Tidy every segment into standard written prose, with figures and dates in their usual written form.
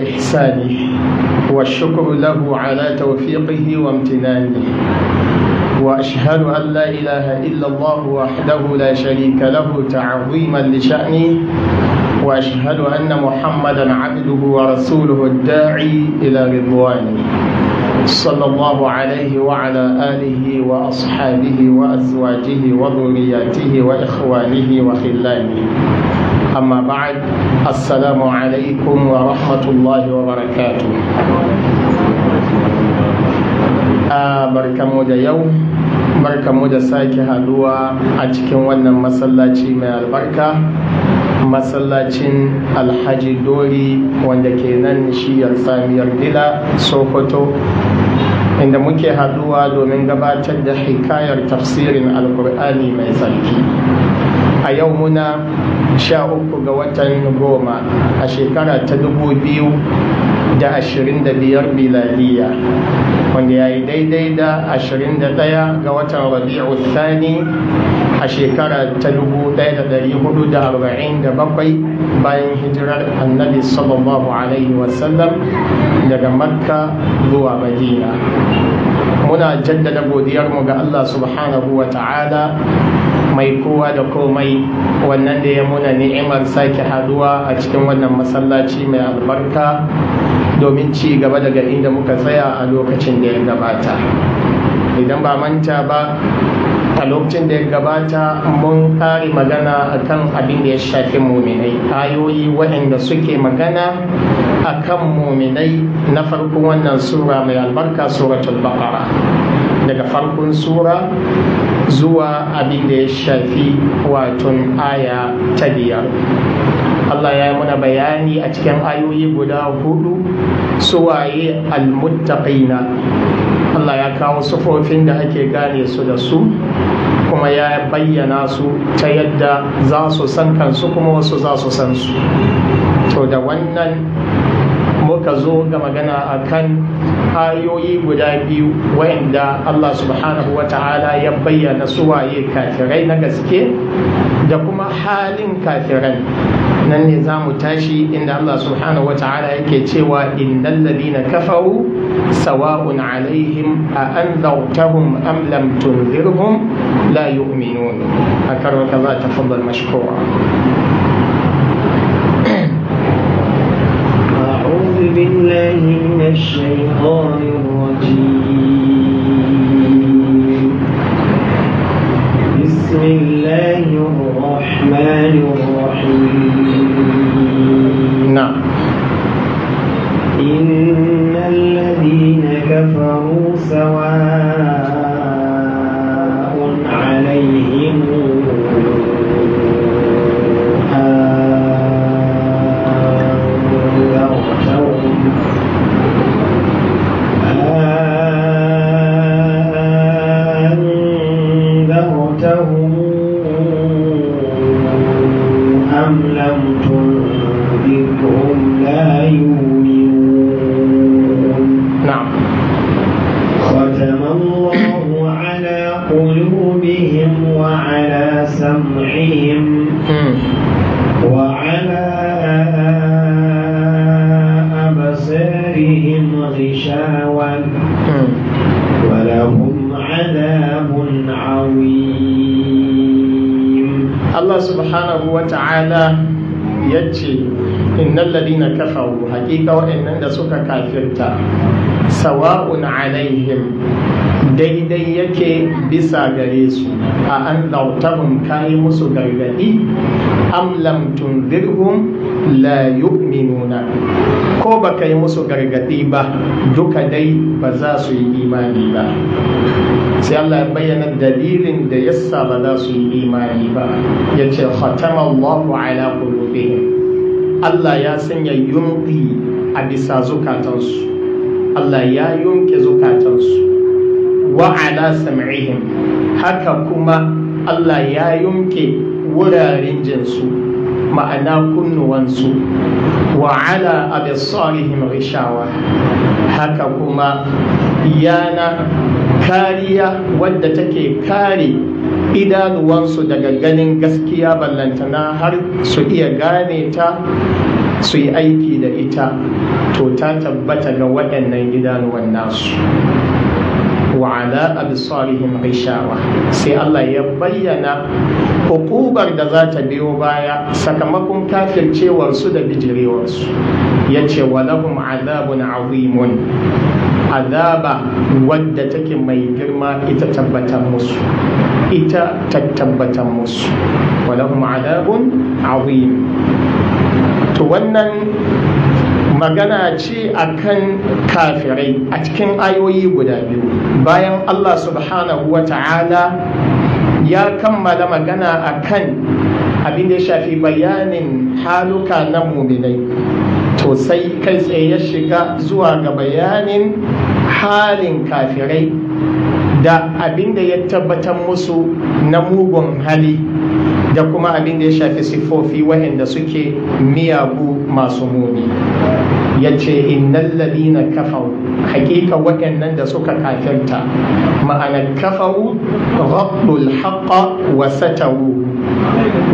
إحسانه والشكر له على توفيقه وامتنانه، وأشهد أن لا إله إلا الله وحده لا شريك له تعظيما لشأنه، وأشهد أن محمدا عبده ورسوله الداعي إلى رضوانه، صلى الله عليه وعلى آله وأصحابه وأزواجه وذرياته وإخوانه وخلانه. أما بعد، السلام عليكم ورحمة الله وبركاته. barkamu da yau, barkamu da sake haduwa a cikin wannan masallaci mai albarka, masallacin Alhaji Dori wanda ke nan shiyar Samiyar Dila, Sokoto, inda muke haduwa domin gabatar da hikayar tafsirin Alkur'ani mai tsarki. A yau muna 13 ga watan Goma a shekara ta 2025 miladiya, wanda ya yi daidai da 21 ga watan Rabi'u Thani a shekara ta 1447 bayan hijirar Annabi sallallahu alaihi wasallam daga Makka zuwa Madina. Muna jaddada godiyarmu ga Allah subhanahu wa ta'ala mai kowa da komai, wannan da ya muna ni'imar sake haduwa a cikin wannan masallaci mai albarka domin ci gaba daga inda muka tsaya a lokacin da ya gabata. Idan ba manta ba, a lokacin da ya gabata mun kare magana akan abin da ya shafi muminai, ayoyi waɗanda suke magana akan muminai na farkon wannan sura mai albarka, suratul Baqara, daga farkon sura zuwa abin da ya shafi waton aya ta 5. Allah ya yi muna bayani a cikin ayoyi guda 4 suwaye almuttaqina. Allah ya kawo sufofin da ake gane su da su, kuma ya bayyana su ta yadda za su san kansu kuma wasu za su san su. To da wannan muka zo ga magana akan ayoyi guda 2 wa'inda Allah subhanahu wa ta'ala ya bayyana suwaye kafirai na gaske da kuma halin kafiran. Nan ne za mu tashi inda Allah subhanahu wa ta'ala yake cewa innal ladina kafaru sawa'un alaihim a anzartahum am lam tunzirhum la yu'minun. Akarwa kaza, tafaddal mashkura. أعوذ بالله من الشيطان الرجيم. بسم الله الرحمن الرحيم. نعم. إن الذين كفروا سواء عليهم أنذرتهم أم لم تنذرهم لا يؤمنون. نعم. ختم الله على قلوبهم وعلى سمعهم وعلى أبصارهم غشاوة ولهم عذاب عظيم. Allah subhanahu wa ta'ala ya ce innal ladina kafaru, haƙiƙa waɗannan da suka kafirta, sawa'un alaihim, daidai yake bisa gare su, a an dautahum kayi musu gargadi, am lam tunzirhum la yu'minuna, ko baka yi musu gargadi ba duka dai ba za su yi imani ba. Sai Allah ya bayyana dalilin da yasa ba za su yi imani ba, ya ce khatama Allahu ala qulubihim, Allah ya sanya yunƙi a bisa zukatansu, Allah ya yunƙe zukatansu, wa ala sam'ihim, haka kuma Allah ya yunƙe wuraren jinsu, ma'ana kunnuwansu, wa ala absarihim ghishawa, haka kuma yana kariya wadda take kare idanuwansu daga ganin gaskiya, ballantana har su iya gane ta su yi aiki da ita to ta tabbata ga waɗannan idanuwan nasu. wa ala absarihim ghishawa, sai Allah ya bayyana hukubar da za ta biyo baya sakamakon kafircewar su da bijirewar su. Yace wa lahum azabun azimun, azaba wadda take mai girma ita tabbatar musu, wa lahum azabun azim. To wannan magana ce akan kafirai a cikin ayoyi guda biyu. Bayan Allah subhanahu wa ta'ala ya kammala magana akan abin da ya shafi bayanin haluka na muminai, to sai kai tsaye ya shiga zuwa ga bayanin halin kafirai da abin da ya tabbatar musu na mugun hali da kuma abin da ya shafi siffofi waɗanda suke miyagu masu muni. Ya ce innal ladina kafaru, hakika waɗannan da suka kafirta, ma'anar kafaru rabbul haqqa wa sataru,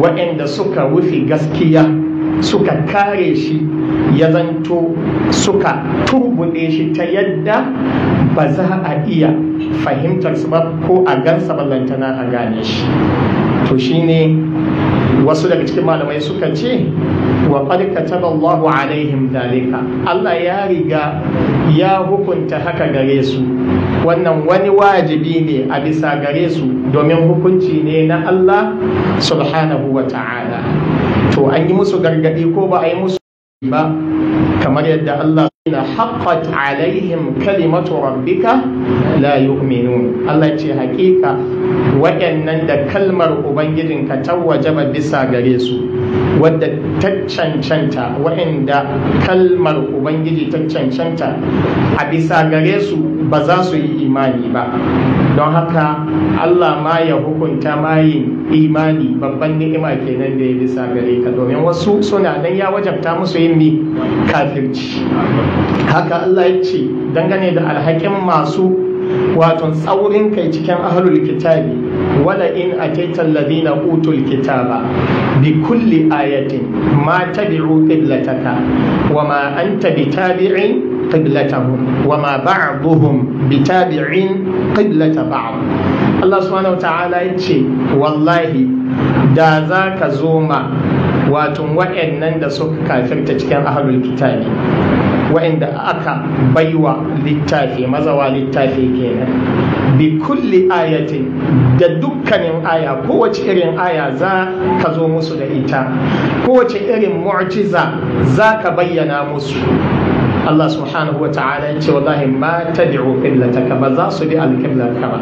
waɗanda suka rufe gaskiya suka kare shi ya zanto suka turbuɗe shi ta yadda ba za a iya fahimtar su ba ko a gansa ballantana a gane shi. To shine wasu daga cikin malamai suka ce wa qad kataba Allahu alaihim dalika, Allah ya riga ya hukunta haka gare su, wannan wani wajibi ne a bisa gare su domin hukunci ne na Allah subhanahu wa ta'ala. To an yi musu gargadi ko ba a yi musu ba, kamar yadda Allah na haqqat alaihim kalimatu rabbika la yu'minun. Allah ce hakika waɗannan da kalmar ubangijinka ta wajaba bisa gare su, wadda ta cancanta, waɗanda kalmar ubangiji ta cancanta a bisa gare su ba za su yi imani ba. Don haka Allah ma ya hukunta mayin imani babban ni'ima kenan da ya bisa gare ka, domin wasu suna nan ya wajabta musu yin kafirci. Haka Allah ya ce dangane da alhakin masu wato tsaurin kai cikin ahlul kitabi, wala in ataita alladhina utul kitaba bi kulli ayatin ma tabi'u qiblataka wama anta bitabi'in qiblatahum wama ba'dhum bitabi'in qiblata ba'd. Allah subhanahu wa ta'ala yace wallahi da za ka zo ma wato wa'annan da suka kafirta cikin ahlul kitabi, wa'anda aka baiwa littafi, mazawa littafi kenan, bi kulli ayatin, da dukkanin aya, kowace irin aya za ka zo musu da ita, kowace irin mu'jiza za ka bayyana musu. Allah subhanahu wa ta'ala ya ce wallahi ma tabi'u qiblataka, ba za su bi alqiblarka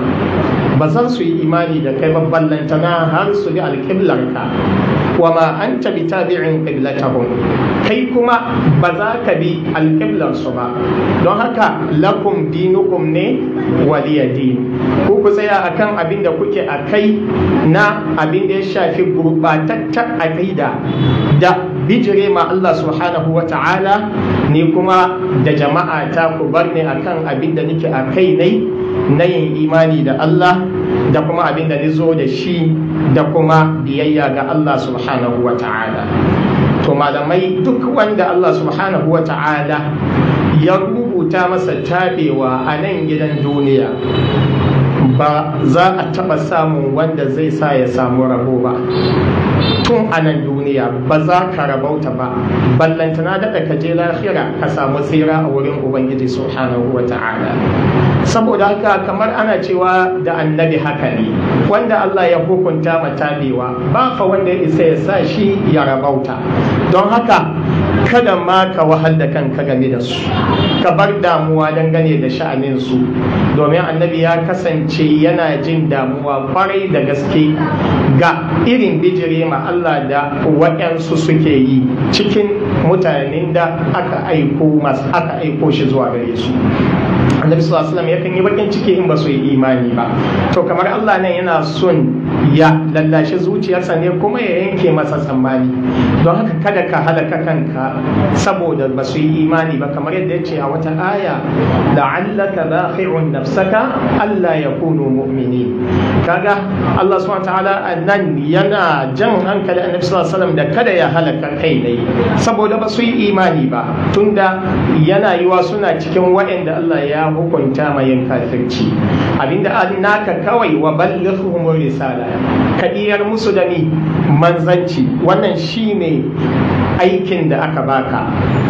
ba za su yi imani da kai ba ballantana har su bi alqiblarka. wa ma anta bitabi'in qiblatahum, kai kuma ba za ka bi alqiblar su ba. Don haka lakum dinukum ne waliya din, ku tsaya akan abin da kuke akai na abin da ya shafi gurbatattar aqida da bijire ma Allah subhanahu wa ta'ala, ni kuma da jama'a ta ku bar ni akan abin da nake akai na yin imani da Allah da kuma abin da nizo da shi da kuma biyayya ga Allah subhanahu wa ta'ala. To malamai, duk wanda Allah subhanahu wa ta'ala ya rubuta masa tabewa a nan gidan duniya, ba za a taɓa samun wanda zai sa ya samu rabo ba. Tun a nan duniya ba za ka rabauta ba, ballantana daɗa ka je lahira ka samu tsira a wurin Ubangiji subhanahu wa ta'ala. Saboda haka kamar ana cewa da annabi haka ne, wanda Allah ya hukunta matabewa ba fa wanda ya isa ya sa shi ya rabauta. Don haka kada ma ka wahal da kanka game da su, ka bar damuwa dangane da sha'anin su, domin annabi ya kasance yana jin damuwa kwarai da gaske ga irin bijire ma Allah da waɗansu suke yi cikin mutanen da aka aiko shi zuwa gare su. Annabi sallallahu alaihi wasallam yakan yi bakin ciki in ba su yi imani ba. To kamar Allah nan yana son ya lallashi zuciyarsa ne kuma ya yanke masa tsammani. Don haka kada ka halaka kanka saboda ba su yi imani ba, kamar yadda ya ce a wata aya, la'allaka bakhi'un nafsaka alla yakunu mu'minin. Kaga Allah subhanahu wataala nan yana jan hankali Annabi sallallahu alaihi wasallam da kada ya halaka kai ne saboda ba su yi imani ba, tunda yana yiwa suna cikin waɗanda Allah ya hukunta mai yin kafirci. Abinda an naka kawai wa ballighum risala, kadiyar musu da ni manzanci. Wannan shine aikin da aka baka,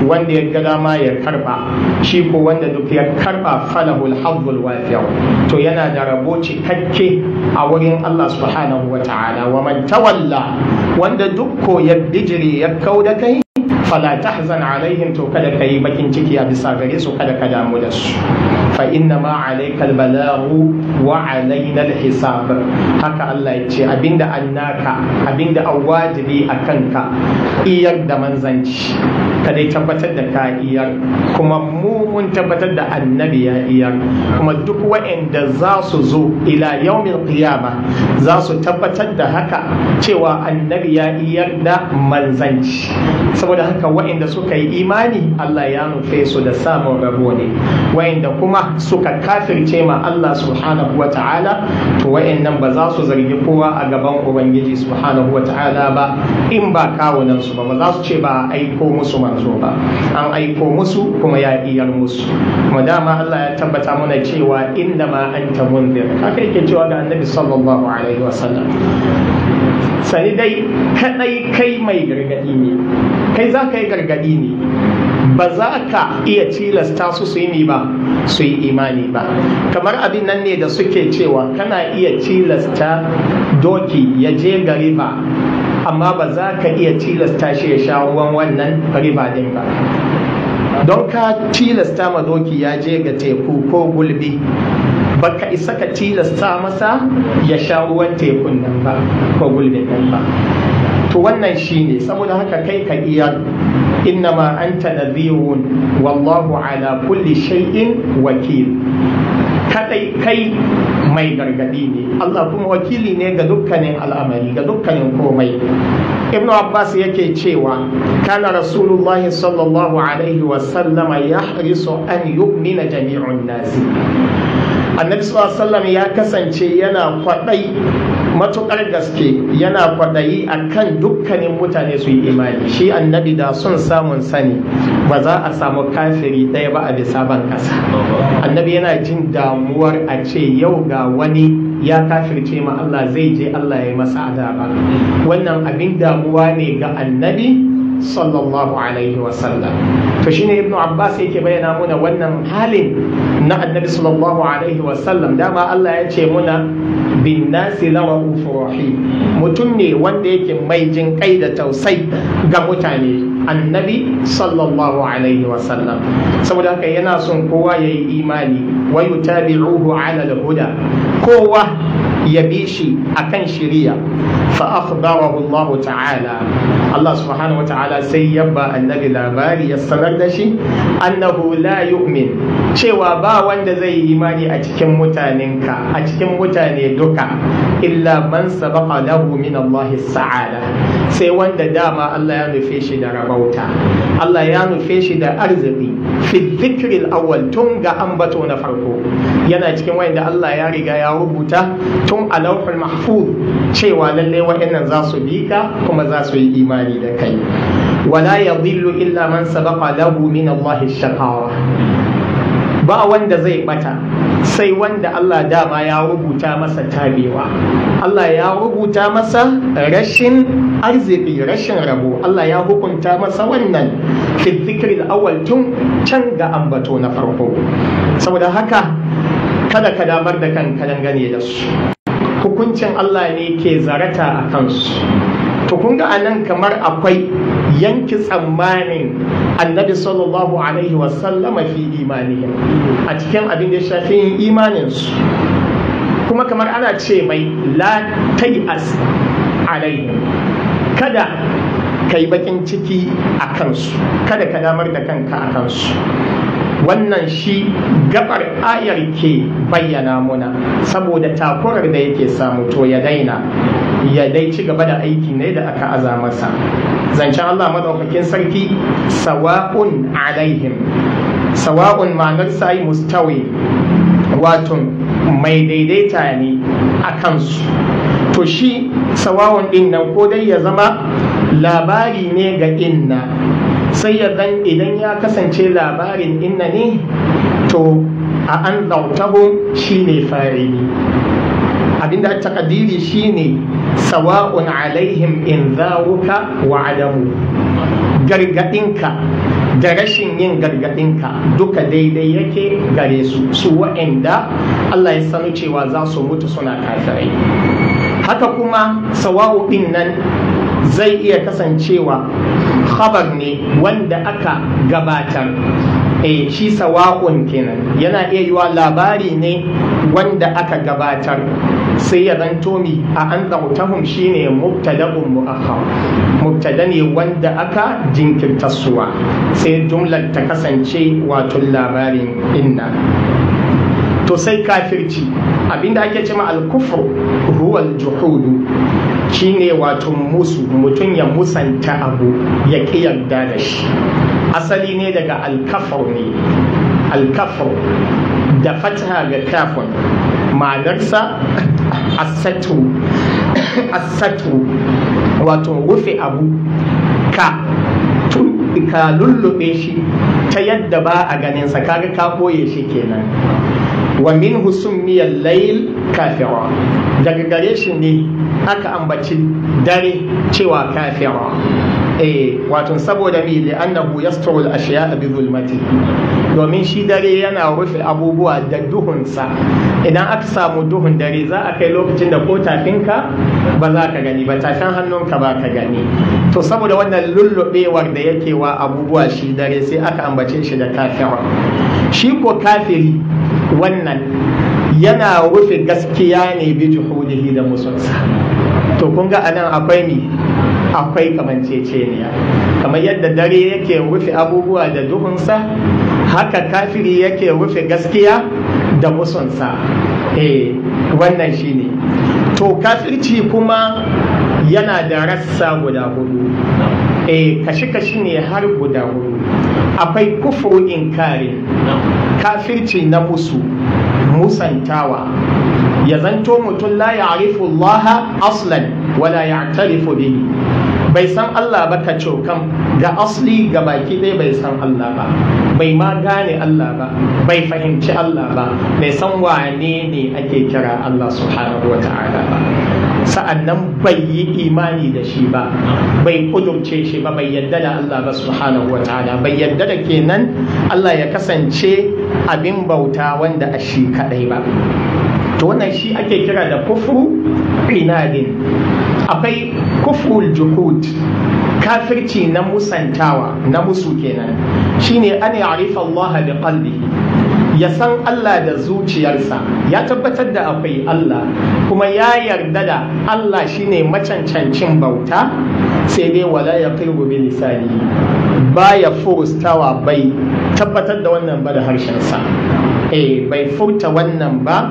wanda ya ga dama ya karba, shi ko wanda duk ya karba falahul hazzul wafi'u, to yana da rabo cikakke a wurin Allah subhanahu wa ta'ala. Wa man tawalla, wanda duk ko ya bijire ya kauda kai, fala tahzan alaihim, to kada kai bakin ciki a bisa gare su, kada ka damu da su. Fa inna ma alaikal balaghu wa alaina alhisab. Haka Allah ya ce abinda annaka, abinda awajibi akan ka iyar da manzanci, kada tabbatar da ka iyar, kuma mu mun tabbatar da annabi ya iyar, kuma duk waɗanda za su zo ila yaumil qiyama za su tabbatar da haka cewa annabi ya iyar da manzanci. Saboda haka waɗanda suka yi imani Allah ya nufe su da samun rabo ne, waɗanda kuma suka kafirce ma Allah subhanahu wa ta'ala, to waɗannan ba za su zargi kowa a gaban Ubangiji subhanahu wa ta'ala ba in ba kawunan su ba za su ce ba a aiko musu manzo ba, an aiko musu kuma ya iyar musu. Kuma dama Allah ya tabbata mana cewa inda ma anta munzir, haka yake cewa ga annabi sallallahu alaihi wasallam, sani dai kadai kai mai gargadi ne, kai za ka yi gargadi ne, ba za ka iya tilasta su su yi ba, su yi imani ba. Kamar abin nan ne da suke cewa kana iya tilasta doki ya je ga riba, amma ba za ka iya tilasta shi ya sha ruwan wannan riba din ba. Don ka tilasta ma doki ya je ga teku ko gulbi, baka isa ka tilasta masa ya sha ruwan tekun nan ba ko gulbin nan ba. To wannan shine, saboda haka kai ka iya, innama anta nadhirun wallahu ala kulli shay'in wakil. Kadai kai mai gargadi ne, Allah kuma wakili ne ga dukkanin al'amari, ga dukkanin komai. Ibn Abbas yake cewa kana Rasulullahi sallallahu alaihi wasallama yahrisu an yu'mina jami'un nasi. Annabi sallallahu alaihi wasallam ya kasance yana kwadai matukar gaske, yana kwadayi akan dukkanin mutane su yi imani. Shi annabi da son samun sani ba za a samu kafiri ɗaya ba a bisa ban kasa. Annabi yana jin damuwar a ce yau ga wani ya kafirce ma Allah, zai je Allah ya yi masa azaba. Wannan abin damuwa ne ga annabi sallallahu alaihi wasallam. To shine Ibn Abbas yake bayyana muna wannan halin na annabi sallallahu alaihi wasallam. Dama Allah ya ce muna bin nasi la ra'ufur rahim, mutum ne wanda yake mai jin kai da tausai ga mutane, annabi sallallahu alaihi wasallam. Saboda haka yana son kowa yayi imani, wa yutabi'uhu ala al-huda, kowa ya bi shi akan shiriya. Fa akhbarahu Allah ta'ala, Allah subhanahu wa ta'ala sai yabba annabi labari, ya sanar da shi annahu la yu'min, cewa ba wanda zai yi imani a cikin mutanenka, a cikin mutane duka, illa man sabaqa lahu min Allah sa'ada, sai wanda dama Allah ya nufe shi da rabauta, Allah ya nufe shi da arziki fi dhikril awwal, tun ga ambato na farko. Yana cikin wanda Allah ya riga ya rubuta tun a lauhul mahfuz cewa lalle wa'annan za su bi ka kuma za su yi imani da kai. Wala yadhillu illa man sabaqa lahu min Allah shaqawa, ba wanda zai bata sai wanda Allah dama ya rubuta masa tabewa, Allah ya rubuta masa rashin arziki, rashin rabo. Allah ya hukunta masa wannan fi dhikril awwal, tun can ga ambato na farko. Saboda haka kada ka damar da kanka dangane da su, hukuncin Allah ne ke zarata a kansu. To kun ga anan kamar akwai yanki tsammanin annabi sallallahu alaihi wasallama fi imanihim, a cikin abin da ya shafi yin imaninsu. Kuma kamar ana ce mai la tai'as alaihim, kada ka yi bakin ciki a kansu, kada ka damar da kanka a kansu. wannan shi gabar ayar ke bayyana muna, saboda takurar da yake samu to ya daina, ya dai ci gaba da aiki ne da aka aza masa. Zancen Allah madaukakin sarki sawa'un alaihim, sawa'un ma'anar sai mustawi, wato mai daidaita ne a kansu. To shi sawa'un din nan ko dai ya zama labari ne ga inna, sai ya zan idan ya kasance labarin inna ne to a an zautahu shi ne fa'ili, abinda takadiri shi ne sawa'un alaihim in zawuka wa adamu, gargadinka da rashin yin gargadinka duka daidai yake gare su wa'anda Allah ya sanu cewa za su mutu suna kafirai. Haka kuma sawa'u din nan zai iya kasancewa khabar ne wanda aka gabatar, shi sawa'un kenan yana iya yiwa labari ne wanda aka gabatar, sai ya zanto mi a an zautahum shine mubtada'un mu'akhkhar, mubtada ne wanda aka jinkirta suwa, sai jumlar ta kasance wato labarin inna. To sai kafirci, abinda ake cewa al-kufr huwa al-juhud, shine wato musu, mutum ya musanta abu ya ki yarda da shi. Asali ne daga al-kafr ne, al-kafr da fatha ga kafin, ma'anarsa asatu, wato rufe abu ka lullube shi ta yadda ba a ganinsa, kaga ka boye shi kenan. Wa minhu summiya al-layl kafira, daga gare shi ne aka ambaci dare cewa kafira, wato saboda mi li'annahu yasturu al-ashya'a bi zulmati, domin shi dare yana rufe abubuwa da duhunsa. Idan aka samu duhun dare za a kai lokacin da ko tafinka ba za ka gani ba, tafin hannunka ba ka gani. To saboda wannan lullubewar da yake wa abubuwa shi dare sai aka ambace shi da kafira. Shi ko kafiri wannan yana rufe gaskiya ne bi juhudihi da musunsa. To kun ga anan akwai mi, akwai kamanceceniya, kamar yadda dare yake rufe abubuwa da duhunsa, haka kafiri yake rufe gaskiya da musunsa. Wannan shine. To kafirci kuma yana da rassa guda hudu, kashi-kashi ne har guda hudu. Akwai kufru inkari, kafirci na musantawa, ya zanto mutum la ya'rifu Allah aslan wala ya'tarifu bihi, bai san Allah ba ka cokan ga asli ga baki ɗaya bai san Allah ba, bai ma gane Allah ba, bai fahimci Allah ba, bai san wane ne ake kira Allah subhanahu wa ta'ala ba, sa'annan bai yi imani da shi ba, bai kudurce shi ba, bai yadda da Allah ba subhanahu wa ta'ala, bai yadda da kenan Allah ya kasance abin bauta wanda a shi kadai ba. To wannan shi ake kira da kufru inadin. Akwai kufrul juhud, kafirci na musantawa, na musu kenan, shine an ya'rifa Allah bi qalbihi, ya san Allah da zuciyarsa, ya tabbatar da akwai Allah kuma ya yarda da Allah shine macancancin bauta, sai dai wala yaqiru bi lisani, baya furustawa, bai tabbatar da wannan ba da harshensa, bai furta wannan ba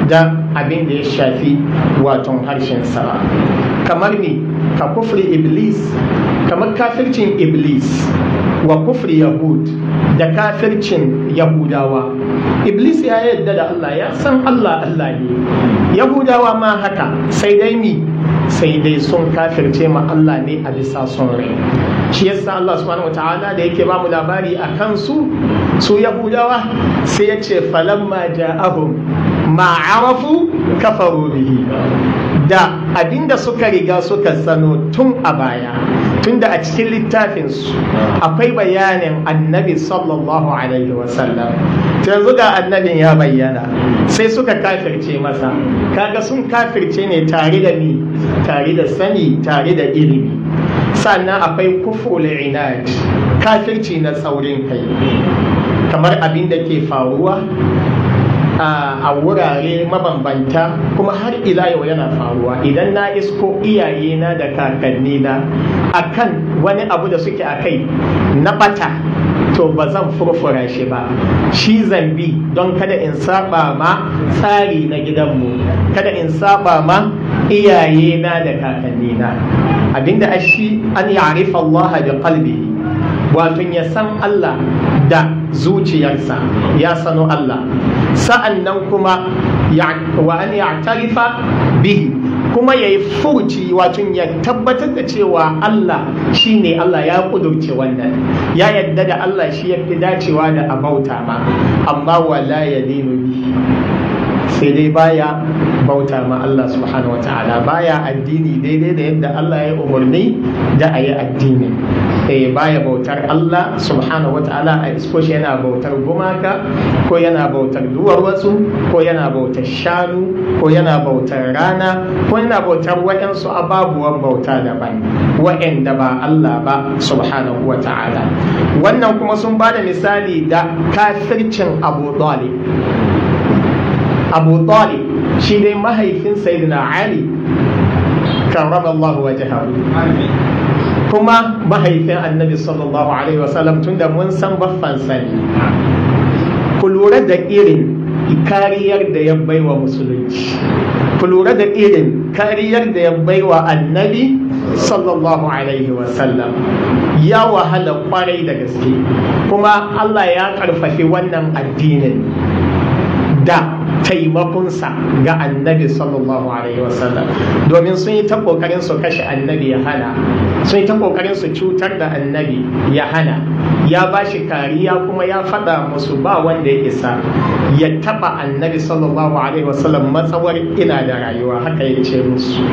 da abin da ya shafi waton harshensa. Kamar ne ka kufri iblis, kamar kafircin iblis, wa kufri yahud, da kafircin yahudawa. Iblis ya yarda da Allah, ya san Allah Allah ne, yahudawa ma haka, sai dai mi, sai dai sun kafirce ma Allah ne a bisa son rai. Shi yasa Allah subhanahu wa ta'ala da yake ba mu labari a kansu su yahudawa, sai ya ce falamma ja'ahum ma'arafu kafaru bihi, da abinda suka riga suka sano tun a baya, tunda a cikin littafinsu akwai bayanin annabi sallallahu alaihi wasallam, yanzu ga annabin ya bayyana sai suka kafirce masa. Kaga sun kafirce ne tare da ni, tare da sani, tare da ilimi. Sannan akwai kufrul inad, kafirci na tsaurin kai, kamar abin da ke faruwa a wurare mabambanta, kuma har ila yau yana faruwa. Idan na isko iyayena da kakannina akan wani abu da suke a kai na bata, to ba zan furfura shi ba, shi zambi don kada in saba ma tsari na gidanmu, kada in saba ma iyaye na da kakannina. Abinda ashi an ya'rifa Allah bi qalbihi, wato ya san Allah da zuciyarsa, ya sano Allah, sa'an nan kuma wa an ya'tarifa bihi, kuma ya yi furuci, wato ya tabbatar da cewa Allah shi ne Allah, ya kudurce wannan, ya yadda da Allah shi ya fi dacewa da abauta ma, amma wala ya dinu bihi, sai dai baya bauta ma Allah subhanahu wata'ala, baya addini daidai da yadda Allah ya umarni da a yi addini. Baya bautar Allah subhanahu wata'ala, a isko shi yana bautar gumaka, ko yana bautar duwar wasu, ko yana bautar shanu, ko yana bautar rana, ko yana bautar waɗansu ababuwan bauta daban waɗanda ba Allah ba subhanahu wata'ala. Wannan kuma sun ba da misali da kafircin Abu Talib. Abu Talib shi dai mahaifin Sayyidina Ali karramallahu wajhahu, kuma mahaifin Annabi sallallahu alaihi wasallam, tunda mun san baffan sani. Ku lura da irin kariyar da ya baiwa musulunci, ku lura da irin kariyar da ya baiwa Annabi sallallahu alaihi wasallam. Ya wahala kwarai da gaske, kuma Allah ya karfafi wannan addinin da taimakonsa ga Annabi sallallahu alaihi wasallam, domin sun yi ta kokarin su kashe Annabi ya hana, sun yi ta kokarin su cutar da Annabi ya hana, ya ba shi kariya, kuma ya faɗa musu ba wanda ya isa ya taɓa Annabi sallallahu alaihi wasallam matsawar ina da rayuwa, haka ya ce musu.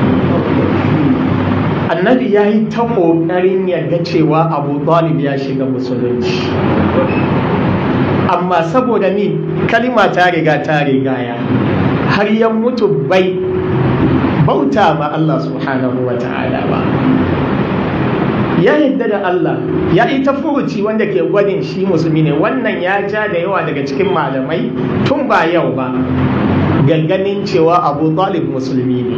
Annabi ya yi ta kokarin ya ga cewa Abu Talib ya shiga musulunci, amma saboda ni kalima ta riga ta rigaya, har ya mutu bai bauta ma Allah subhanahu wa ta'ala ba. Ya yadda da Allah, ya yi ta furuci wanda ke gwadin shi musulmi ne. Wannan ya ja da yawa daga cikin malamai tun ba yau ba ga ganin cewa Abu Talib musulmi ne.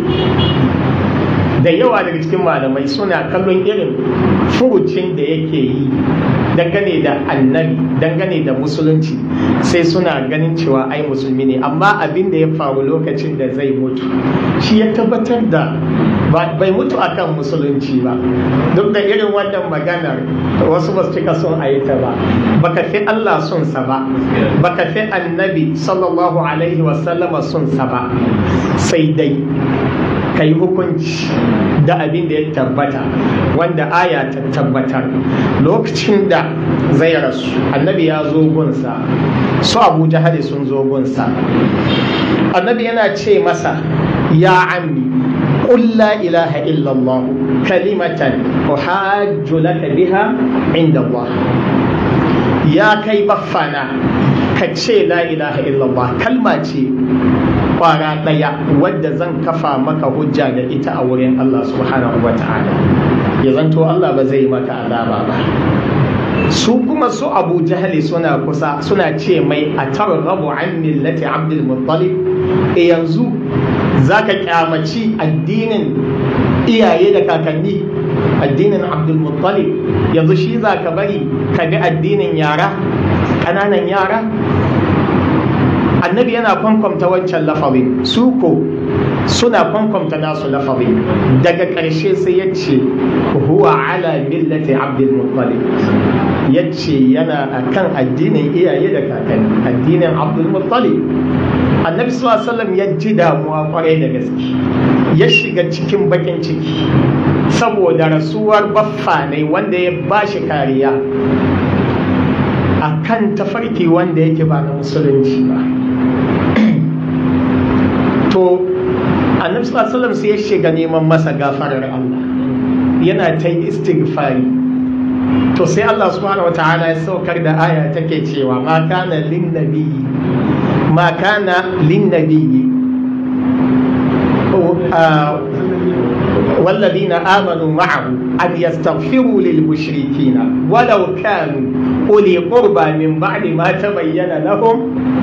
Da yawa daga cikin malamai suna kallon irin furucin da yake yi dangane da Annabi, dangane da musulunci, sai suna ganin cewa ai musulmi ne. Amma abin da ya faru lokacin da zai mutu, shi ya tabbatar da bai mutu akan musulunci ba. Duk da irin wannan maganar wasu ba su cika son a yi ta ba, baka fi Allah son sa ba, baka fi Annabi sallallahu alaihi wasallama son sa ba, sai dai ka yi hukunci da abin da ya tabbata, wanda aya ta tabbatar. Lokacin da zai rasu, Annabi ya zo gunsa, su Abu Jahal sun zo gunsa. Annabi yana ce masa, ya ammi qul la ilaha illallah kalimatan uhajju laka biha inda Allah. Ya kai baffana, ka ce la ilaha illallah, kalma ce kwara ɗaya wadda zan kafa maka hujja da ita a wurin Allah subhanahu wa ta'ala, ya zanto Allah ba zai maka azaba ba. Su kuma su Abu Jahali suna kusa, suna ce mai a targhabu an millati Abdul Muttalib, yanzu zaka kyamaci addinin iyaye da kakanni, addinin Abdul Muttalib, yanzu shi zaka bari ka bi addinin yara, ƙananan yara? Annabi yana kwankwamta wancan lafazin, su ko suna kwankwamta nasu lafazin. Daga ƙarshe sai ya ce huwa ala millati Abdul Muttalib, ya ce yana akan addinin iyaye da kakanni, addinin Abdul Muttalib. Annabi sallallahu alaihi wasallam ya ji damuwa kwarai da gaske, ya shiga cikin bakin ciki saboda rasuwar baffa ne wanda ya bashi kariya akan tafarki wanda yake ba na musulunci ba. To Annabi sallallahu alaihi wasallam sai ya shiga neman masa gafarar Allah, yana ta istighfari. To sai Allah subhanahu wataala ya saukar da aya take cewa ma kana lin nabiyyi والذين آمنوا معه أن يستغفروا للمشركين ولو كانوا أولي قربى من بعد ما تبين لهم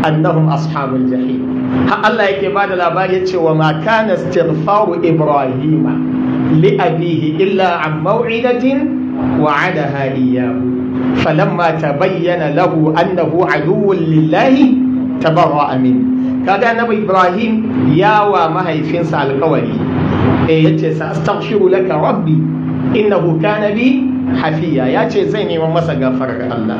أنهم أصحاب الجحيم. الله يكبر الأبارة وما كان استغفار إبراهيم لأبيه إلا عن موعدة وعدها إياه falamma tabayyana lahu annahu aduwwun lillahi tabarra'a min. Kaga annabi Ibrahim yawa mahaifinsa alƙawari yace sa astaghfiru laka rabbi innahu kana bi hafiya, yace zai neman masa gafarar Allah.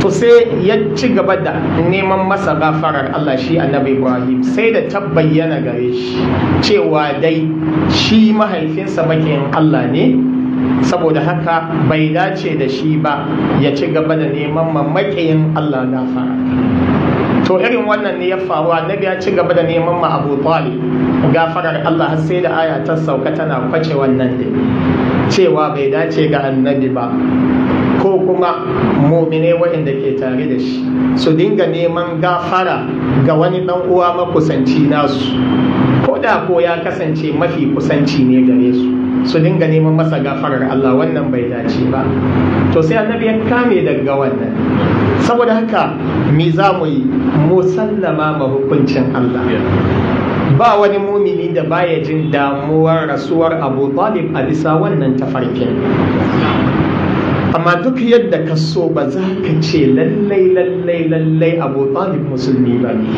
To sai ya ci gaba da neman masa gafarar Allah shi annabi Ibrahim, sai da ta bayyana gare shi cewa dai shi mahaifinsa makiyin Allah ne, saboda haka bai dace da shi ba ya ci gaba da neman makiyin Allah gafara. To irin wannan ne ya faru, annabi ya ci gaba da neman ma Abu Talib gafarar Allah har sai da aya ta sauka tana kwace wannan ne, cewa bai dace ga annabi ba ko kuma mumine waɗanda ke tare da shi su dinga neman gafara ga wani ɗan uwa makusanci nasu, ko da ko ya kasance mafi kusanci ne gare su dinga neman masa gafarar Allah, wannan bai dace ba. To sai annabi ya kame daga wannan. Saboda haka me za mu yi? Mu sallama ma hukuncin Allah. Ba wani mumini da baya jin damuwar rasuwar Abu Talib a bisa wannan tafarkin. Amma duk yadda ka so ba za ka ce lallai Abu Talib musulmi ba ne,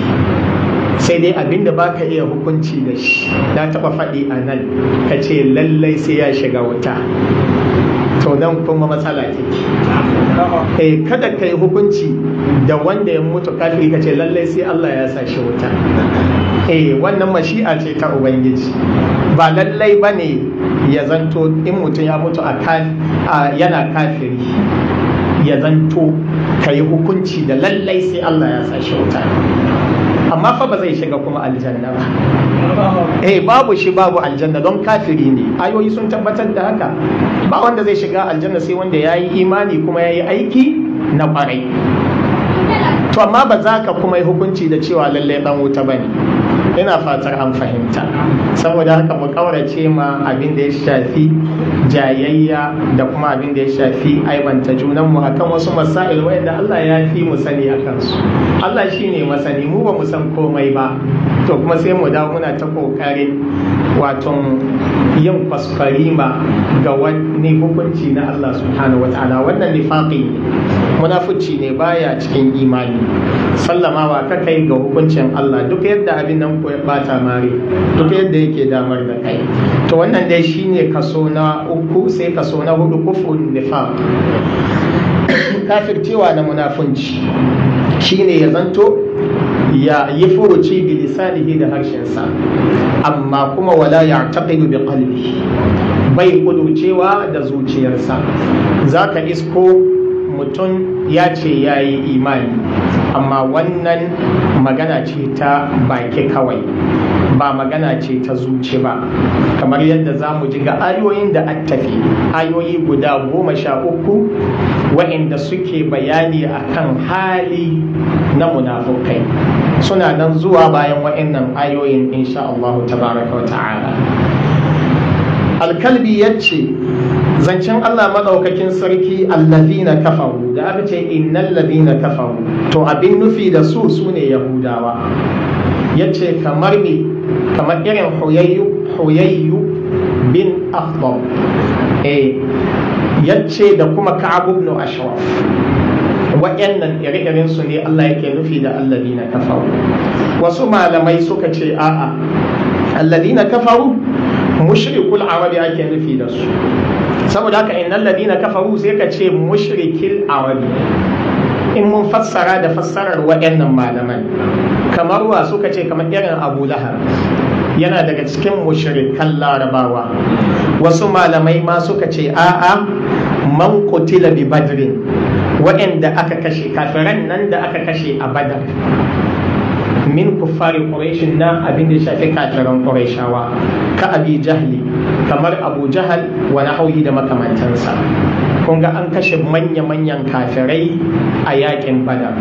sai dai abinda ba ka iya hukunci da shi. Na taɓa faɗi a nan, ka ce lallai sai ya shiga wuta, to dan kuma matsala ke. Kada ka yi hukunci da wanda ya mutu kafiri ka ce lallai sai Allah ya sa shi wuta. Wannan mashi'a ce ta Ubangiji, ba lallai ba ne ya zanto in mutum ya mutu yana kafiri ya zanto ka yi hukunci da lallai sai Allah ya sa shi wuta. Amma fa ba zai shiga kuma aljanna ba. Babu shi babu aljanna don kafiri ne. Ayoyi sun tabbatar da haka. Ba wanda zai shiga aljanna sai wanda ya yi imani kuma ya yi aiki na ƙwarai. To amma ba za ka kuma yi hukunci da cewa lallai ɗan wuta ba ne. Ina fatar an fahimta. Saboda haka mu ƙaurace ma abin da ya shafi jayayya da kuma abin da ya shafi aibanta junanmu akan wasu masail wanda Allah ya fi mu sani a kansu. Allah shi ne masani, mu ba mu san komai ba. To kuma sai mu dawo muna ta ƙoƙarin waton yin kwaskwarima ga wani hukunci na Allah subhanahu wata'ala. Wannan nifaqi ne, munafici ne, baya cikin imani. Sallamawa ka kai ga hukuncin Allah duk yadda abin nan ko ya bata mare, duk yadda yake damar da kai. To wannan dai shine kaso na uku. Sai kaso na hudu, kufrun nifaq, kafircewa da munafunci shine ya zanto ya yi furuci bi lisanihi da harshensa, amma kuma wala ya'taqidu bi qalbihi, bai kudurcewa da zuciyarsa. Zaka isko mutum ya ce ya yi imani, amma wannan magana ce ta baki kawai, ba magana ce ta zuci ba, kamar yadda za mu ji ga ayoyin da an tafi, ayoyi guda 13 waɗanda suke bayani akan hali na munafukai, suna nan zuwa bayan waɗannan ayoyin insha Allah tabaraka wa ta'ala. Alkalbi ya ce zancen Allah maɗaukakin sarki allazina kafaru, da aka ce innal ladina kafaru, to abin nufi da su ne Yahudawa. Ya ce kamar ne, kamar irin huyayyu bin Akhdab, ya ce da kuma Ka'ab ibn Ashraf, waɗannan ire-iren su ne Allah yake nufi da alladina kafaru. Wasu malamai suka ce a'a, alladina kafaru mushrikul arabi ake nufi da su, saboda haka innal ladina kafaru sai ka ce mushrikil arabi. In mun fassara da fassarar waɗannan malaman, kamar wa suka ce kamar irin Abu Lahab yana daga cikin mushrikan larabawa. Wasu malamai ma suka ce a'a, man qutila bi badrin, waɗanda aka kashe, kafiran nan da aka kashe a Badar, min kuffari Quraysh, na abin da shafi kafiran Qurayshawa, ka Abi Jahli, kamar Abu Jahal wa nahwihi da makamantansa. Kun ga an kashe manya-manyan kafirai a yakin Badar.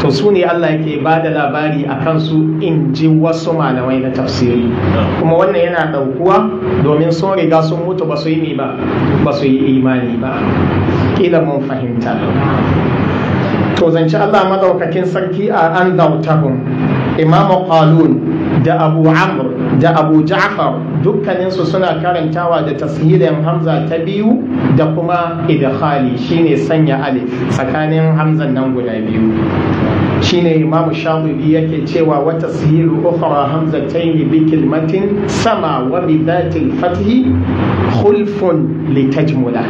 To su ne Allah yake ba da labari a kansu, in ji wasu malamai na tafsiri. Kuma wannan yana ɗaukuwa domin sun riga sun mutu ba su yi ba, ba su yi imani ba. Kila mun fahimta. To zance Allah madaukakin sarki a an dautahum, Imam Qalun da Abu Amr da Abu Ja'far dukkaninsu suna karantawa da tashilin hamza ta biyu da kuma idkhali shine sanya alif tsakanin hamzan nan guda biyu. Shine Imam Shatibi yake cewa wa tashilu ukhra hamzatayn bi kalmatin sama wa bi dhatil fathi khulfun litajmula.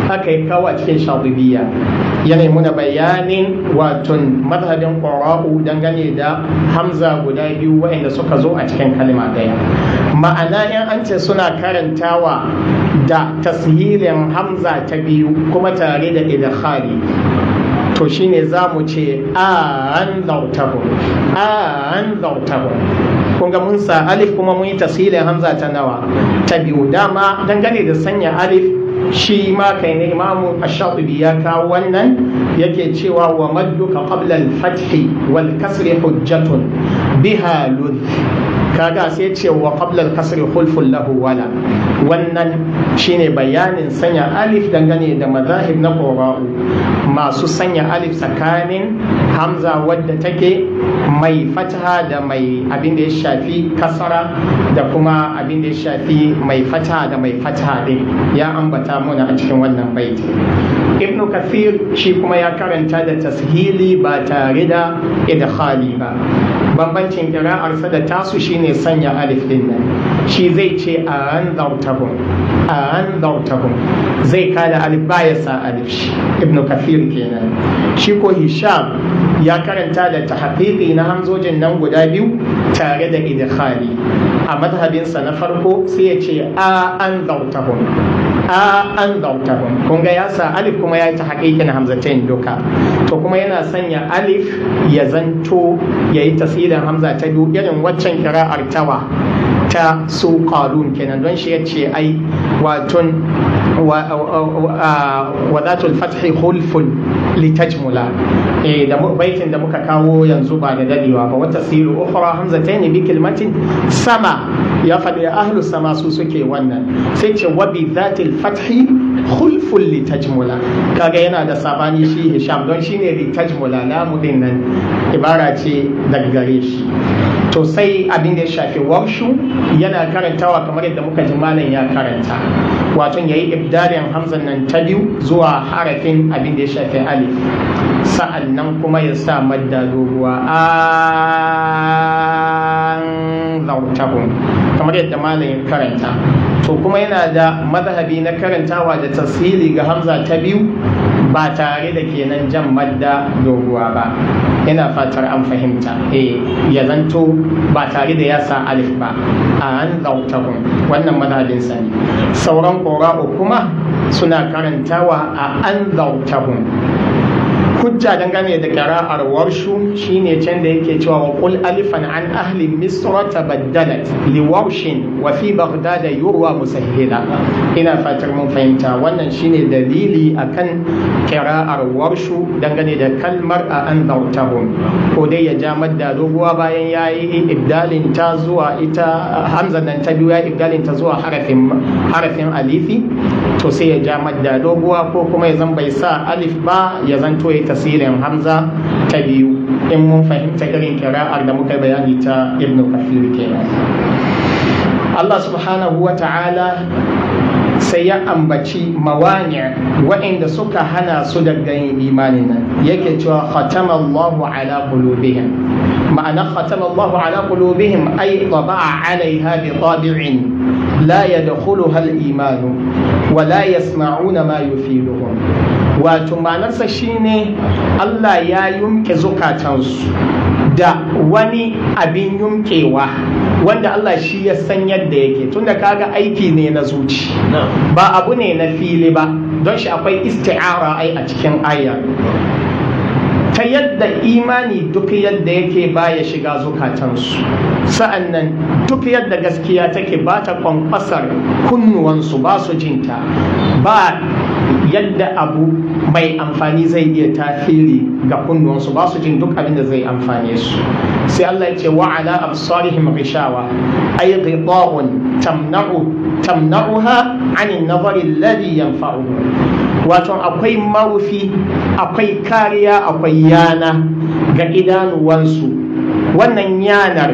Haka ya kawo a cikin Shatibiyya yana muna bayanin waton madhhabin qura'u dangane da hamza guda biyu waɗanda suka zo a cikin kalma daya. Ma'ana in an ce suna karantawa da tashilin hamza ta biyu kuma tare da idkhali, to shine za mu ce an zautahu. Kun ga mun sa alif kuma mun yi tashilin hamza ta nawa? Ta biyu. Dama dangane da sanya alif shi ma kai ne Imamu Ash-Shatibi ya kawo wannan, yake cewa wa madduka qabla al-fathi wal kasri hujjatun biha ludh. Kaga sai ce wa qabla al-kasri khulfun lahu wala. Wannan shine bayanin sanya alif dangane da mazahib na qura'u masu sanya alif tsakanin hamza wadda take mai fataha da mai abin da ya shafi kasara da kuma abin da ya shafi mai fataha da mai fataha din, ya ambata muna a cikin wannan baiti. Ibn Kathir shi kuma ya karanta da tashili ba tare da idkhali ba. Bambancin kira'arsa da tasu shine sanya alif din nan. Shi zai ce an zautahum, zai kada alif baya sa alif shi. Ibn Kathir kenan. Shi ko Hisham ya karanta da tahqiqi na hamzojin nan guda biyu tare da idkhali. A madhabinsa na farko sai ya ce an zautahum. Kun ga ya sa alif kuma ya yi tahqiqin hamzatain duka. To kuma yana sanya alif ya zanto ya yi tasirin hamza ta biyu irin waccan kira'ar tawa ta su qalun kenan, don shi yace ai waton wadatul fathi khulfun litajmula. Da baitin da muka kawo yanzu ba da dadewa ba, wata silu ukhra hamzatayn bi kalmatin sama, ya faɗi ahlu sama su suke wannan, sai ce wa bi dhatil fathi khulfun litajmula. Kaga yana da sabani shi Hisham, don shine litajmula, lamu din nan ibara ce daga gare shi. To sai abin da ya shafi warshu yana karantawa kamar yadda muka ji malam ya karanta, wato yayi ibdalin hamzan nan ta biyu zuwa harafin abin da ya shafi alif, sa'annan kuma ya sa madda doguwa an zautahum kamar yadda malam ya karanta. To kuma yana da mazhabi na karantawa da tashili ga hamza ta biyu ba tare da kenan jan madda doguwa ba. Ina fatar an fahimta. Ya zanto ba tare da ya sa alif ba, an zautahum, wannan mazhabin sa ne. Sauran qura'u kuma suna karantawa a an zautahum. Hujja dangane da qira'ar warshu shine can da yake cewa wa qul alifan an ahli misra tabaddalat li warshin wa fi baghdad yurwa musahhila. Ina fatar mun fahimta, wannan shine dalili akan qira'ar warshu dangane da kalmar a an zautahum, ko dai ya ja madda doguwa bayan yayi ibdalin ta zuwa ita hamzan nan ta biyu, ya ibdalin ta zuwa harafin alifi, to sai ya ja madda doguwa, ko kuma ya zan bai sa alif ba ya zanto ya tasirin hamza ta biyu, in mun fahimta irin kira'ar da muka bayani ta Ibn Kathir kenan. Allah subhanahu wa ta'ala sai ya ambaci mawani waɗanda suka hana su daga yin imanin nan, yake cewa khatama Allahu ala qulubihim. Ma'ana khatama Allahu ala qulubihim ay taba'a 'alayha bi tabi'in la yadkhuluha al-iman wa la yasma'una ma yufiduhum. Wato ma'anarsa shine Allah ya yumke zukatansu da wani abin yumkewa wanda Allah shi ya san yadda yake, tunda kaga aiki ne na zuci ba abu ne na fili ba, don shi akwai isti'ara ai a cikin aya, ta yadda imani duk yadda yake baya shiga zukatansu, sa'annan duk yadda gaskiya take ba ta kwankwasar kunnuwansu, ba su jinta, ba yadda abu mai amfani zai iya tasiri ga kunnuwansu, ba su jin duk abin da zai amfane su. Sai Allah ya ce wa ala absarihim ghishawa ay ghita'un tamna'uha 'ani an-nazari alladhi yanfa'uhu. Wato akwai marufi, akwai kariya, akwai yana ga idanuwansu. Wannan yanar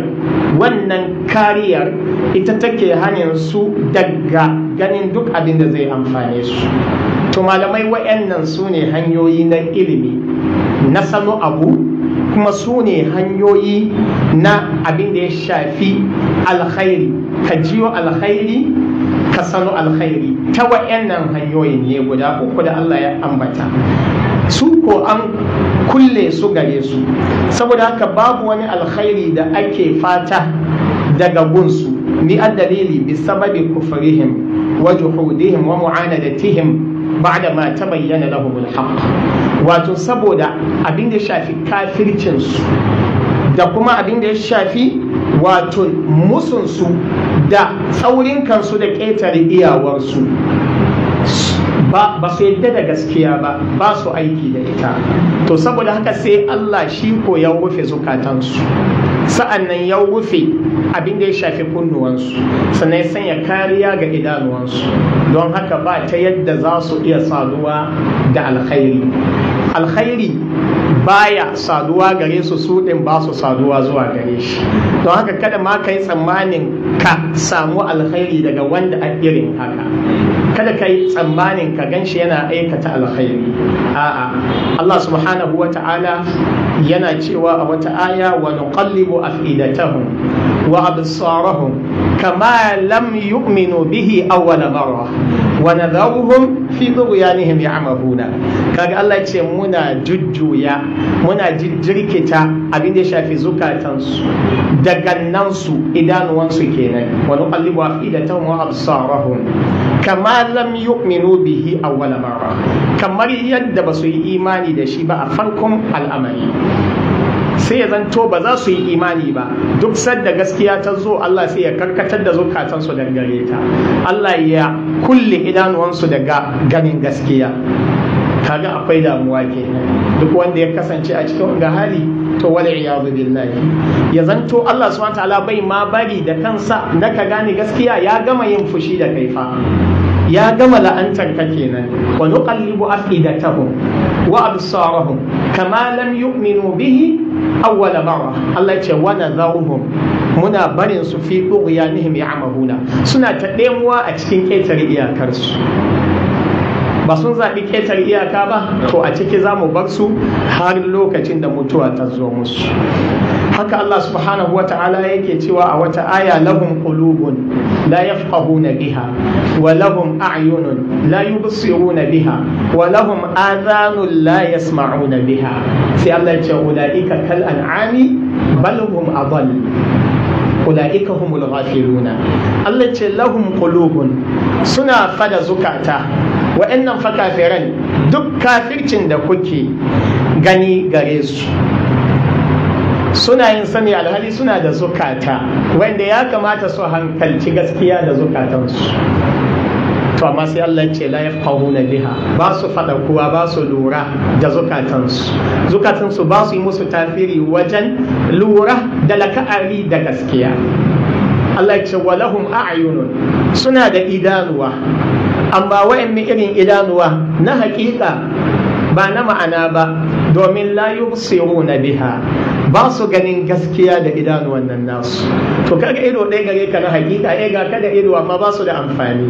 wannan kariyar ita take hanyar su daga ganin duk abin da zai amfane su. To malamai wa'annan su ne hanyoyi na ilimi na sano abu, kuma su ne hanyoyi na abin da ya shafi alkhairi, ka jiyo alkhairi ka sano alkhairi. Ta wa'annan hanyoyin ne guda uku da Allah ya ambata, su ko an kulle su gare su, saboda haka babu wani alkhairi da ake fata daga gunsu. ni dalili bi sababi kufrihim wa juhudihim wa mu'anadatihim ba'da ma tabayyana lahum al-haqq, wato saboda abin da shafi kafircin su da kuma abin da ya shafi wato musunsu da tsaurin kansu da ƙetare iyawarsu, ba su yadda da gaskiya ba su aiki da ita. To saboda haka sai Allah shi ko ya rufe zukatansu, sa'annan ya rufe abin da ya shafi kunnuwansu, sannan ya sanya kariya ga idanuwansu, don haka ba ta yadda za su iya saduwa da alkhairi baya saduwa gare su, su ɗin ba su saduwa zuwa gare shi. Don haka kada ma ka yi tsammanin ka samu alkhairi daga wanda a irin haka, kada ka yi tsammanin ka ganshi yana aikata alkhairi. A'a, Allah subhanahu wa ta'ala yana cewa a wata aya, wa nuqallibu afidatahum wa absarahum kama lam yu'minu bihi awwala marra wa nadharuhum fi tughyanihim ya'mahuna. Kaga Allah ce muna jujjuya, muna jirkita abin da ya shafi zukatansu da gannansu, idanuwansu kenan. Wa nuqallibu afidatahum wa absarahum kama lam yu'minu bihi awwala marra, kamar yadda ba su yi imani da shi ba a farkon al'amari. Sai ya zanto ba za su yi imani ba, duk sadda gaskiya ta zo Allah sai ya karkatar da zukatansu daga gare ta, Allah ya kulle idanuwansu daga ganin gaskiya. Kaga akwai damuwa kenan duk wanda ya kasance a cikin wanga hali, to wal iyadu billahi. Ya zanto Allah subhanahu wa ta'ala bai ma bari da kansa da ka gane gaskiya, ya gama yin fushi da kai fa, ya gama la'antar ka kenan. Wa nuqallibu afidatahum wa absarahum kama lam yu'minu bihi awwal marra. Allah ce wa nadharuhum, muna barin su fi tughyanihim ya'mahuna, suna ta demuwa a cikin ƙetare iyakarsu. Ba sun zaɓi ƙetare iyaka ba, to a ciki za mu bar su har lokacin da mutuwa ta zo musu. Haka Allah subhanahu wa ta'ala yake cewa a wata aya, lahum qulubun la yafqahuna biha wa lahum a'yunun la yubsiruna biha wa lahum adhanun la yasma'una biha. Sai Allah ya ce ulaika kal an'ami bal hum adall, ulaika humul ghafiluna. Allah ya ce lahum qulubun, suna fada zukata. Wa'annan fa kafiran, duk kafircin da kuke gani gare su, suna yin sani alhali suna da zukata wanda ya kamata su hankalci gaskiya da zukatansu. To amma sai Allah ce la yafqahuna biha, ba su fada kuwa, ba su lura da zukatansu ba su yi musu tafiri wajen lura da la'akari da gaskiya. Allah ce walahum a'yunun, suna da idanuwa, amma wa'anne irin idanuwa na hakika ba na ma'ana ba, domin la yubsiruna biha, ba su ganin gaskiya da idanuwan nan nasu. To kaga ido ɗaya gare ka na hakika, ga kada ido amma ba su da amfani.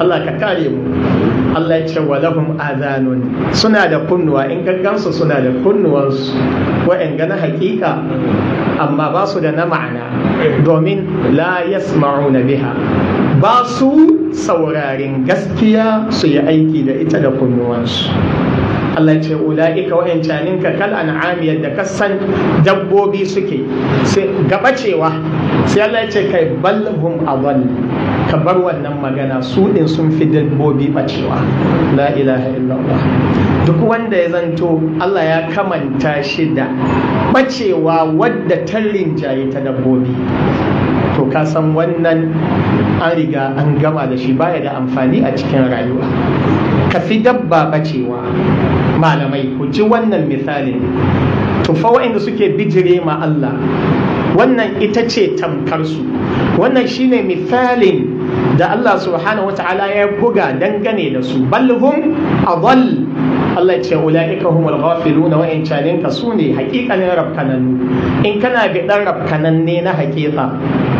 Allah ka kare mu. Allah ya ce wa lahum adhanun, suna da kunnuwa, in gaggansu suna da kunnuwansu wa'anga na hakika, amma ba su da na ma'ana, domin la yasma'una biha, ba su saurarin gaskiya su yi aiki da ita da kunnuwansu. Allah ce ula'ika wa'ancanin ka kal an'ami, yadda kasan dabbobi suke sai gabacewa. Sai Allah ya ce kai balhum adall, ka bar wannan magana, su din sun fi dabbobi bacewa. La ilaha illallah. Duk wanda ya zanto Allah ya kamanta shi da bacewa wadda ta rinjaye ta dabbobi, to ka san wannan an riga an gama da shi, baya da amfani a cikin rayuwa. Ka fi dabba bacewa. Malamai ku ji wannan misalin, tufa wa'inda suke bijire ma Allah, wannan ita ce tamkarsu. Wannan shine misalin da Allah subhanahu wata'ala ya buga dangane da su. Balhum adall, Allah ce ulaika humul ghafiluna wa in caninka sune haƙiƙanin rabkanannu. In kana bi dan rabkananne na haƙiƙa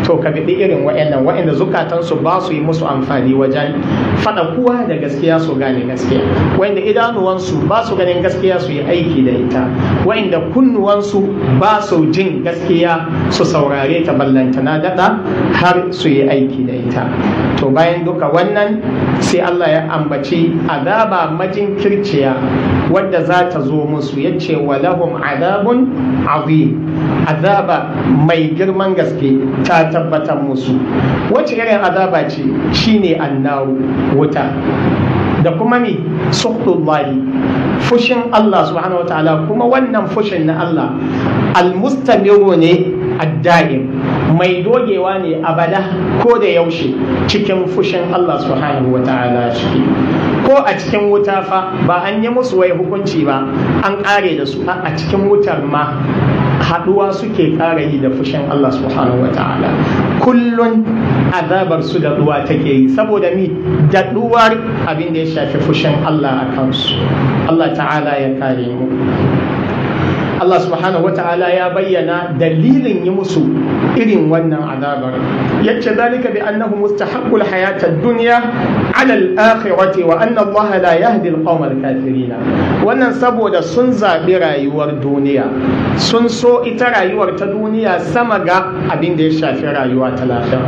to ka bi irin wa'anda zukatansu ba su yi musu amfani wajen faɗa kuwa da gaskiya su gane gaskiya, wa'anda idanuwansu ba su ganin gaskiya su yi aiki da ita, wa'anda kunnuwansu ba su jin gaskiya su saurare ta ballantana daɗa har su yi aiki da ita. To bayan duka wannan sai Allah ya ambaci azaba majinkirciya wadda za ta zo musu, yace walahum azabun azim, azaba mai girman gaske ta tabbatar musu. Wacce irin azaba ce? Shine annaru, wuta, da kuma mi suhtullahi, fushin Allah subhanahu wataala. Kuma wannan fushin na Allah almustamiru ne adda'im, mai dogewa ne abada ko da yaushe cikin fushin Allah subhanahu wataala shi. Ko a cikin wuta fa ba an yi musu wai hukunci ba an kare da su, a cikin wutar ma haduwa suke kara yi da fushin Allah subhanahu wataala. Kullun azabar su da duwa take yi, saboda mi daɗuwar abin da ya shafi fushin Allah a kansu. Allah ta'ala ya kare mu. Allah subhanahu wata'ala ya bayyana dalilin yi musu irin wannan azabar, yace zalika bi annahu mustahaqqul hayatad dunya ala al-akhirati wa anna Allah la yahdi al-qawma al-kafirin. Wannan saboda sun zabi rayuwar duniya, sun so ita rayuwar ta duniya sama ga abin da ya shafi rayuwa ta lahira.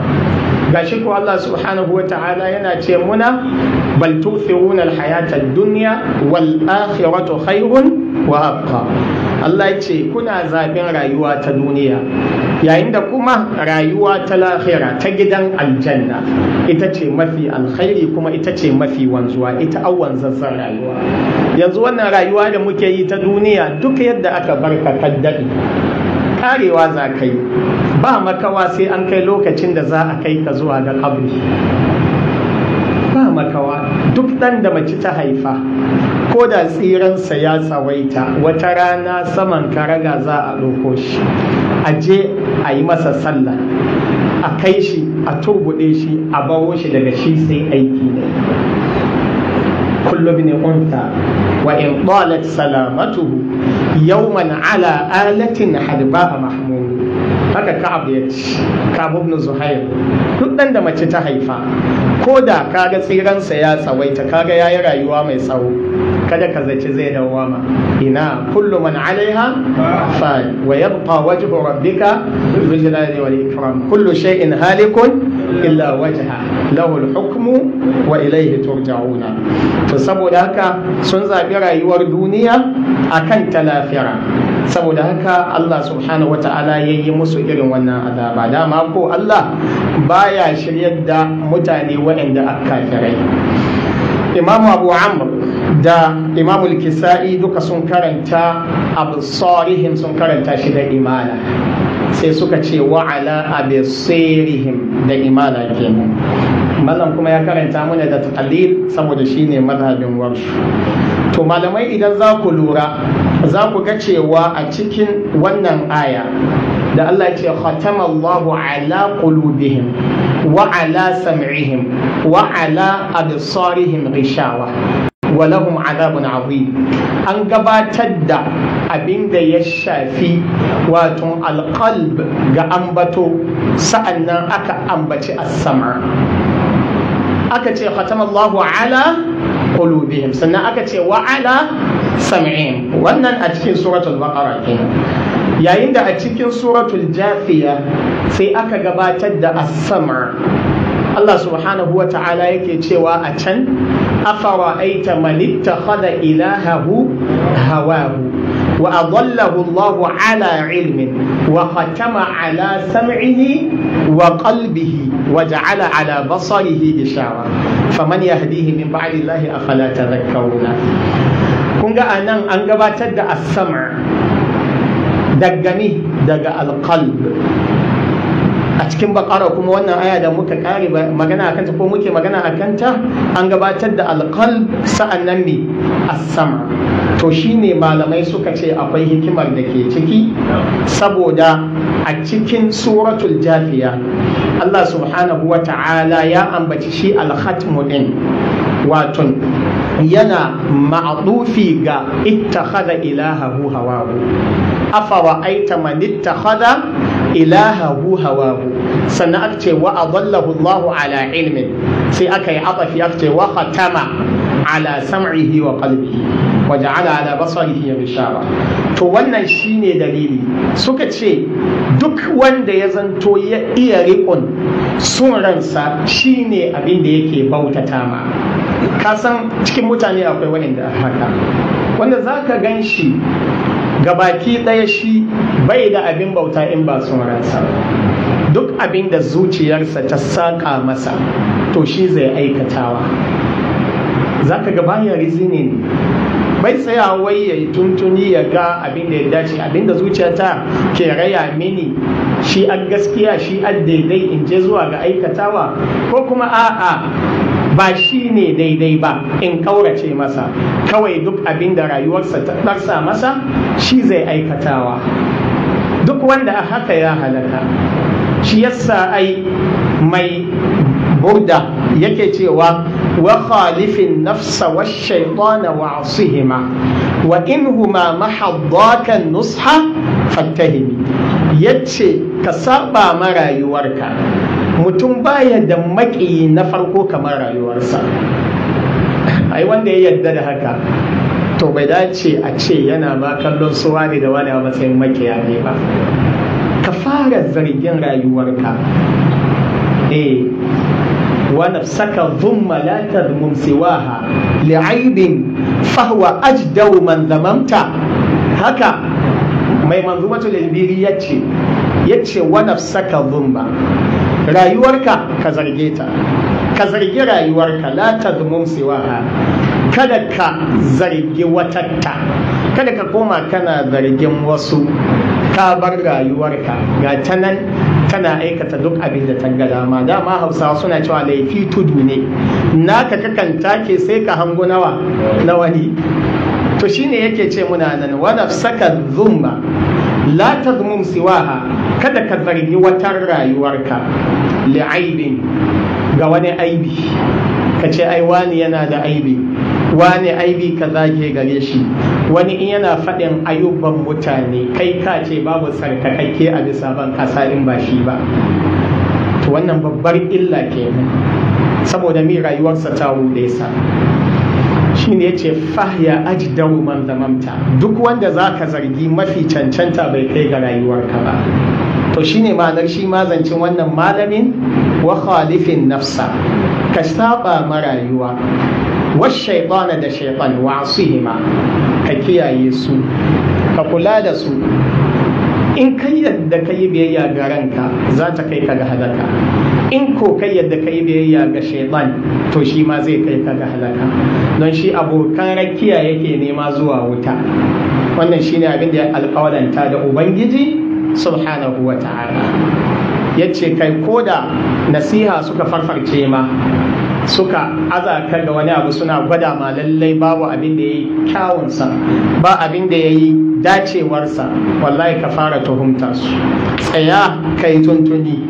Gashi ko Allah subhanahu wata'ala yana ce muna bal tu'thiruna al-hayata ad-dunya wal akhiratu khayrun wa abqa. Allah ya ce kuna zaɓin rayuwa ta duniya, yayin da kuma rayuwa ta lahira ta gidan aljanna ita ce mafi alkhairi kuma ita ce mafi wanzuwa, ita awwan zazzar rayuwa. Yanzu wannan rayuwa da muke yi ta duniya duk yadda aka barka kaddadi karewa za ka yi, ba makawa sai an kai lokacin da za a kai ka zuwa ga kabri. Ba makawa, duk ɗan da mace ta haifa ko da tsiransa ya tsawaita, wata rana saman karaga za a ɗauko shi, a je a yi masa sallah, a kai shi, a turbuɗe shi, a bawo shi daga shi sai aiki ne. kullu bin unta wa in talat salamatuhu yawman ala alatin hadba mahmud. Haka Ka'ab ya ce, Ka'ab ibn Zuhair, duk ɗan da mace ta haifa ko da kaga tsiransa ya tsawaita, kaga yayi rayuwa mai tsawo, kada ka zaci zai dawama. Ina kullu man alaiha fan wa yabqa wajhu rabbika dhul jalali wal ikram, kullu shay'in halikun illa wajha lahu al-hukmu wa ilayhi turja'una. To saboda haka sun zabi rayuwar duniya akan ta lafira, saboda haka Allah subhanahu wata'ala ya yi musu irin wannan azaba. Dama ko Allah baya shiryar da mutane waɗanda aka kafirai. Imam Abu Amr da Imam Al-Kisa'i duka sun karanta absarihim, sun karanta shi da imana, sai suka ce wa ala absarihim da imana kenan. Mallam kuma ya karanta mana da taqlid saboda shine mazhabin warshu. To malamai idan za ku lura za ku ga cewa a cikin wannan aya da Allah ce khatama Allahu ala qulubihim wa ala sam'ihim wa ala absarihim ghishawa wa lahum adhabun azim, an gabatar da abin da ya shafi wato alqalb ga ambato, sa'annan aka ambaci as-sam', aka ce khatama Allahu ala qulubihim, sannan aka ce wa ala sam'ihim. Wannan a cikin suratul baqara kenan. Yayin da a cikin suratul jafiya sai aka gabatar da as-sam'. Allah subhanahu wa ta'ala yake cewa a can, afara'aita man ittakhadha ilahahu hawahu wa adallahu Allahu ala ilmin wa khatama ala sam'ihi wa qalbihi wa ja'ala ala basarihi gishawa faman yahdihi min ba'di Allahi afala tadhakkaruna. Kun ga anan an gabatar da as-sam' daga al-qalb. A cikin bakara kuma wannan aya da muka kare magana akan ta ko muke magana akan ta, an gabatar da alqalb sa'annan ne as-sam'. To shine malamai suka ce akwai hikimar da ke ciki, saboda a cikin suratul jafiya Allah subhanahu wa ta'ala ya ambaci shi al-khatmu din wato yana ma'dufi ga ittakhadha ilahahu hawahu afa aita man ittakhadha ilahahu hawahu sannan aka ce wa adallahu Allah ala ilmin sai aka yi atafi aka ce wa khatama ala sam'ihi wa qalbihi wa ja'ala ala basarihi bishara. To wannan shine dalili suka ce duk wanda ya zanto ya iya riƙon sun ransa shine abin da yake bautata ma. Ka san cikin mutane akwai wanda haka wanda zaka gan shi gabaki ɗaya shi bai da abin bauta in ba son ransa, duk abin da zuciyarsa ta saƙa masa to shi zai aikatawa. Za ka ga baya rizinin bai tsaya wai ya yi tuntuni ya ga abin da ya dace, abin da zuciyata ke raya mini shi a gaskiya shi a daidai in je zuwa ga aikatawa, ko kuma a'a ba shi ne daidai ba in kaurace masa, kawai duk abin da rayuwarsa ta ɗarsa masa shi zai aikatawa. Duk wanda a haka ya halaka. Shi yasa ai mai burda yake cewa wa khalifin nafsa wa shaitana wa asihima wa inhuma mahaddaka nusha fattahimi. Yace ka saba ma rayuwarka, mutum baya da maƙiyi na farko kamar rayuwarsa. Ai wanda ya yarda da haka to bai dace a ce yana ma kallon su wani da wani a matsayin makiya ne ba. Ka fara zargin rayuwarka. ونفسك ثم لا تذمم سواها لعيب فهو أجدر من ذممت. هكا mai manzumatul albiri yace wa nafsaka dhumma, rayuwarka ka zarge ta, ka zargi rayuwarka, la tadhmum siwaha, kada ka zargi watatta, kada ka koma kana zargin wasu, ka bar rayuwarka ga ta nan tana aikata duk abin da ta ga dama. Dama Hausawa suna cewa laifi tudu ne, naka kakan take sai ka hango nawa na wani. To shine yake ce muna nan wa nafsaka dhumma la tadhmum siwaha, kada ka zargi wata rayuwarka li'aibin, ga wani aibi, ka ce ai wani yana da aibi, wani aibi ka zage gare shi, wani in yana faɗin ayyuban mutane kai ka ce babu sarkakakke a bisa ban kasa in ba shi ba. To wannan babbar illa kenan, saboda mi rayuwarsa ta rude sa. Shi ne ya ce fahya ajdaru man zamamta, duk wanda za ka zargi mafi cancanta bai kai ga rayuwarka ba. To shi ne ma'anar shi mazancin wannan malamin wa khalifin nafsa, ka saba ma rayuwa, wa shaitana da shaitan wa asihima, ka kiyaye su, ka kula da su. In kai yadda ka yi biyayya ga ranka za ta kai ka ga halaka, in ko kai yadda ka yi biyayya ga shaitan to shi ma zai kai ka ga halaka, don shi abokan rakiya yake nema zuwa wuta. Wannan shi ne abin da ya alƙawalanta da Ubangiji subhanahu wa ta'ala. Ya ce kai ko da nasiha suka farfarce ma, suka aza ka ga wani abu suna gwada ma lallai babu abin da ya yi kyawunsa, ba abin da ya yi dacewarsa, wallahi ka fara tuhumta su. Tsaya ka yi tuntuni,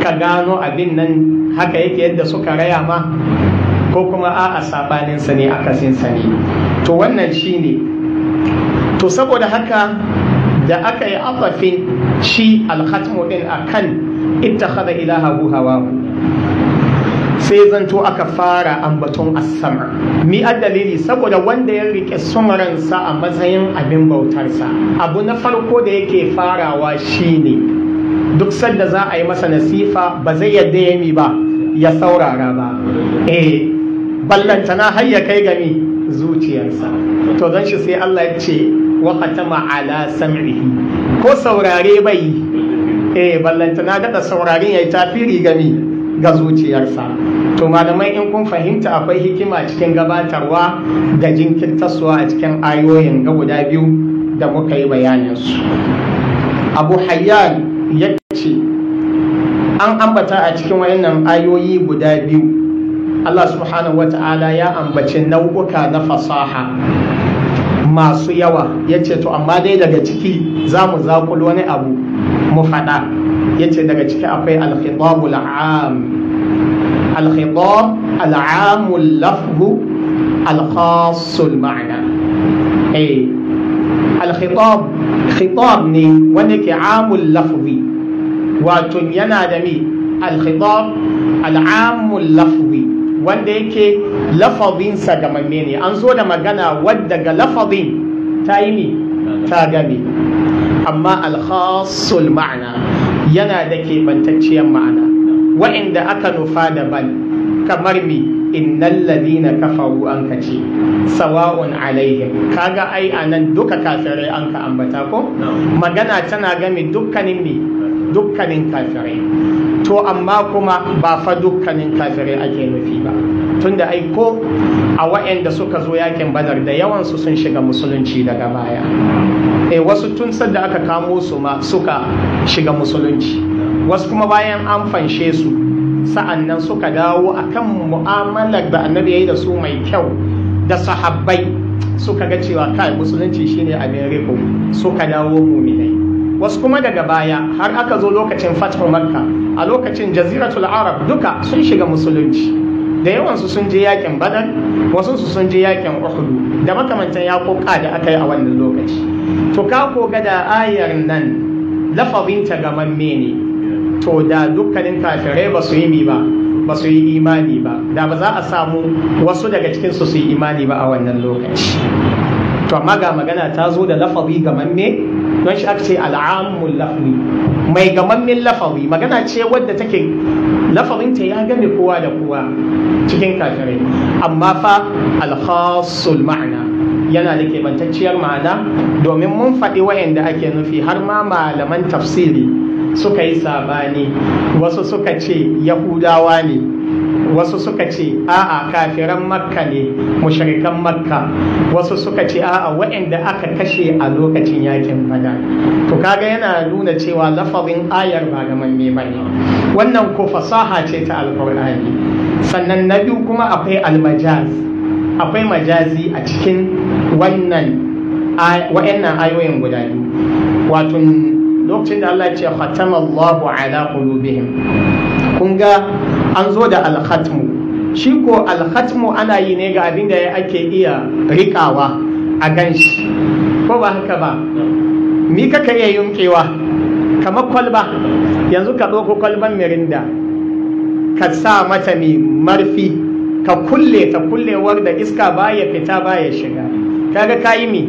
ka gano abin nan haka yake yadda suka raya ma, ko kuma a'a sabaninsa ne akasinsa ne. To wannan shi ne. To saboda haka da aka yi afafin shi alhatmu din akan ittakhadha ilahahu hawahu, sai zanto aka fara ambaton as-sam'. Mi dalili saboda wanda ya rike sumransa a matsayin abin bautarsa, abu na farko da yake farawa shine duk sanda za a yi masa nasifa ba zai yadda ya mi ba, ya saurara ba. Ballantana har ya kai gami zuciyarsa. To don shi sai Allah ya ce wa qatama ala sam'ihi, ko saurare bai ballantana daɗa saurarin yayi tafiri gami ga zuciyarsa. To malamai in kun fahimta akwai hikima cikin gabatarwa da jinkirtarsuwa a cikin ayoyin ga guda biyu da muka yi bayaninsu. Abu Hayyan ya ce an ambata a cikin wayannan ayoyi guda biyu, Allah subhanahu wata'ala ya ambaci nau'uka na fasaha masu yawa. Ya ce to amma dai daga ciki za mu zaƙul wani abu mu faɗa. yace daga ciki akwai al-khitabul 'am, al-khitab al-'amul lafzu al-khassul ma'na. Al-khitab khitab ne wanda ke 'amul lafzi, wato yana da mi al-khitab al-'amul lafzi wanda yake lafazinsa gamamme ne, an zo da magana wadda ga lafazin ta yi mi ta game, amma al-khassul ma'ana yana da keɓantacciyar ma'ana wa'inda aka nufa daban, kamar mi innal ladina kafaru an kace sawa'un alaihim, kaga ai anan duka kafirai an ka ambata ko magana tana game dukkanin mi dukkanin kafirai, to amma kuma ba fa dukkanin kafirai ake nufi ba, tunda ai ko a wa'anda suka zo yakin badar da yawansu sun shiga musulunci daga baya, wasu tun sadda aka kamo su ma suka shiga musulunci, wasu kuma bayan an fanshe su sa'an nan suka dawo akan mu'amalar da annabi ya yi da su mai kyau da sahabbai, suka ga cewa kai musulunci shine abin riko, suka dawo muminai. Wasu kuma daga baya har aka zo lokacin fathu makka, a lokacin jaziratul arab duka sun shiga musulunci, da yawansu sun je yakin badar, wasu su sun je yakin uhud da makamantan yakoka da aka yi a wannan lokaci. To ka koga da ayar nan lafazinta gamamme ne, to da dukkanin kafirai ba su yi mi ba, ba su yi imani ba, da ba za a samu wasu daga cikinsu su yi imani ba a wannan lokaci. To amma ga magana ta zo da lafazi gamamme, don shi aka ce al'amul lafzi, mai gamammin lafazi, magana ce wadda take lafazinta ya game kowa da kowa cikin kafirai, amma fa al-khassul ma'ana yana da keɓantacciyar ma'ana, domin mun faɗi wa'anda ake nufi, har ma malaman tafsiri suka yi sabani, wasu suka ce yahudawa ne, wasu suka ce a'a kafiran makka ne, mushrikan makka, wasu suka ce a'a waɗanda aka kashe a lokacin yakin badar. To kaga yana nuna cewa lafazin ayar ba gamamme ba ne, wannan ko fasaha ce ta alqur'ani. Sannan na biyu kuma akwai almajaz, akwai majazi a cikin wa'annan ayoyin guda biyu, wato lokacin da Allah ya ce khatama Allahu ala qulubihim, kun ga an zo da al-khatmu, shi ko al-khatmu ana yi ne ga abin da ake iya rikawa a ganshi, ko ba haka ba? Mi kaka iya yunkewa kamar kwalba, yanzu ka ɗauko kwalban mirinda ka sa mata mai marfi ka kulle ta, kullewar da iska baya fita baya shiga, kaga ka yi mi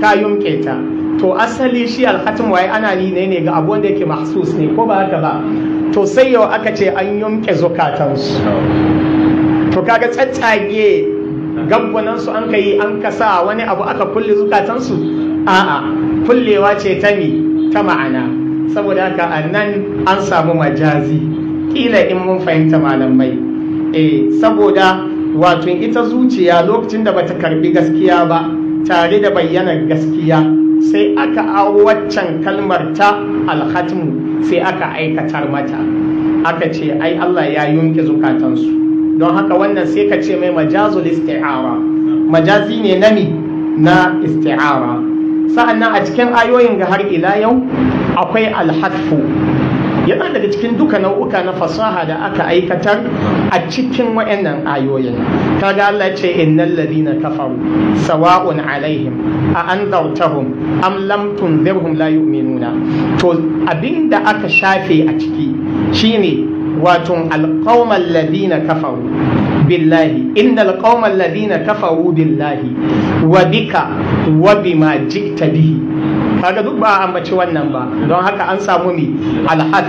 ka yunke ta. To asali shi al-khatmu wai ana yi ne ga abu wanda yake mahsus ne, ko ba haka ba? To sai yau aka ce an yunke zukatansu, to kaga tsatsage gaggwanansu an kai an kasa wani abu aka kulle zukatansu, a'a kullewa ce ta mi ta ma'ana, saboda haka annan an samu majazi, kila in mun fahimta malamai, saboda wato ita zuciya lokacin da bata karbi gaskiya ba tare da bayyanar gaskiya, sai aka aro waccan kalmar ta al-khatmu sai aka aikatar mata, aka ce ai Allah ya yunke zukatansu, don haka wannan sai ka ce mai majazul isti'ara, majazi ne na isti'ara. Sa'annan a cikin ayoyin ga har ila yau akwai al-hatfu, yana daga cikin duka nau'uka na fasaha da aka aikatar a cikin wayannan ayoyin. Kaga Allah ce innal ladina kafaru sawa'un alaihim a anzartahum am lam tunzirhum la yu'minuna. To abinda aka shafe a ciki shine wato alqaumal ladina kafaru billahi, innal qaumal ladina kafaru billahi wa bika wa bima jikta bihi. kaga duk ba a ambaci wannan ba, don haka an samu mi alhad,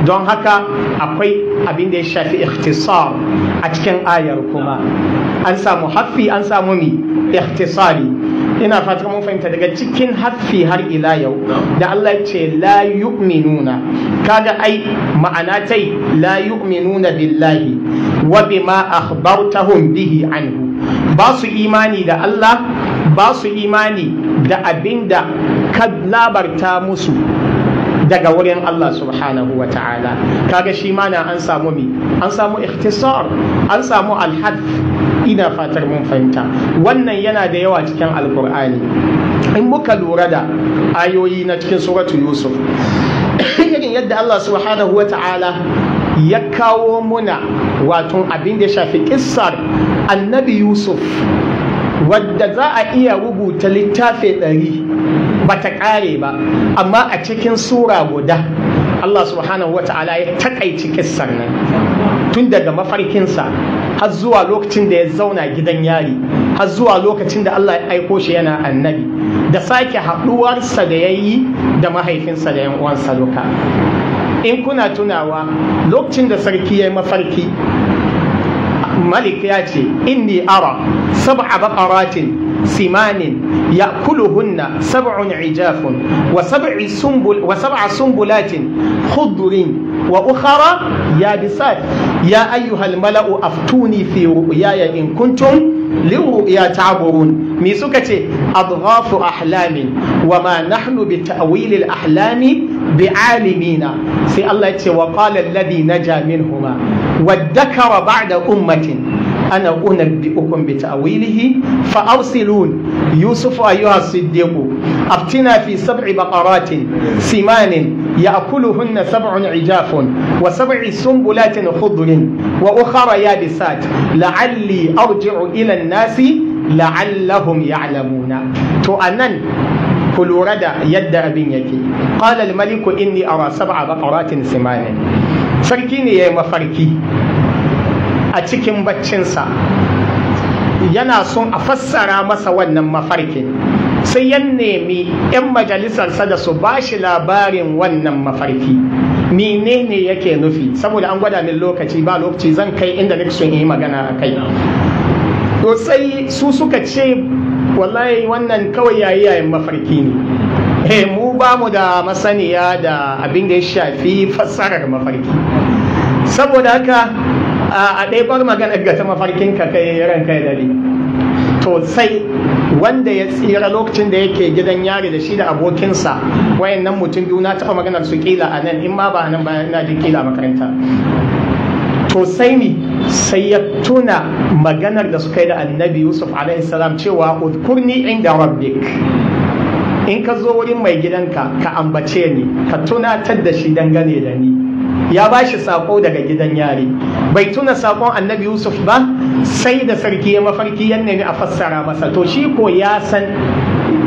don haka akwai abin da ya shafi ikhtisar a cikin ayar, kuma an samu haffi an samu mi ikhtisari. ina fatan mun fahimta daga cikin haffi har ila yau da Allah ya ce la yu'minuna, kaga ai ma'ana tai la yu'minuna billahi wa bima akhbartahum bihi anhu, ba su imani da Allah, ba su imani da abinda ka labarta musu daga wurin Allah subhanahu wa ta'ala. Kaga shi mana an samu mi an samu ikhtisar, an samu alhad. Ina fatar mun fahimta wannan yana da yawa cikin alkur'ani. In muka lura da ayoyi na cikin suratu Yusuf, irin yadda Allah subhanahu wa ta'ala ya kawo muna wato abin da ya shafi kissar annabi Yusuf, wadda za a iya rubuta littafi 100 bata kare ba, amma a cikin sura guda Allah subhanahu wa ta'ala ya takaici kissar nan tun daga mafarkinsa har zuwa lokacin da ya zauna gidan yari, har zuwa lokacin da Allah ya aiko shi yana annabi, da sake haɗuwarsa da ya yi da mahaifinsa da 'yan uwansa duka. In kuna tunawa lokacin da sarki ya yi mafarki, malik ya ce inni ara sab'a baqaratin simanin ya'kuluhunna sab'un ijafun wa sab'a sumbulatin khudrin wa ukhra yabisat ya ayyuhal mala'u aftuni fi ru'yaya in kuntum للرؤيا تعبرون مي سكتي أضغاث أحلام وما نحن بتأويل الأحلام بعالمين سي الله يتي وقال الذي نجا منهما وادكر بعد أمة أنا أنبئكم بتأويله فأرسلون يوسف أيها الصديق أفتنا في 7 بقرات سمان يأكلهن 7 عجاف و7 سنبلات خضر وأخرى يابسات لعلي أرجع إلى الناس لعلهم يعلمون تؤنن كل رد يد أبن يكي قال الملك إني أرى 7 بقرات سمان فركيني يا مفركي أتكم بچنسا yana son a fassara masa wannan mafarkin, sai ya nemi 'yan majalisarsa da su ba shi labarin wannan mafarki menene yake nufi, saboda an gwada min lokaci ba lokaci zan kai inda nake son yi magana a kai. To sai su suka ce wallahi wannan kawai yayin mafarki ne, mu ba mu da masaniya da abin da ya shafi fassarar mafarki, saboda haka a ɗaiɓar maganar ga ta mafarkin ka kai ranka ya dare. To sai wanda ya tsira lokacin da yake gidan yari da shi da abokinsa, wayannan mutum biyu na taɓa maganar su kila a nan, in ma ba nan ba na ji kila makaranta. To sai ya tuna maganar da suka yi da annabi Yusuf alaihi salam cewa udkurni inda rabbik, in ka zo wurin mai gidanka ka ambace ni, ka tunatar da shi dangane da ni. Ya ba shi sako daga gidan yari, bai tuna sakon annabi Yusuf ba sai da sarki ya mafarki ya nemi a fassara masa. To shi ko ya san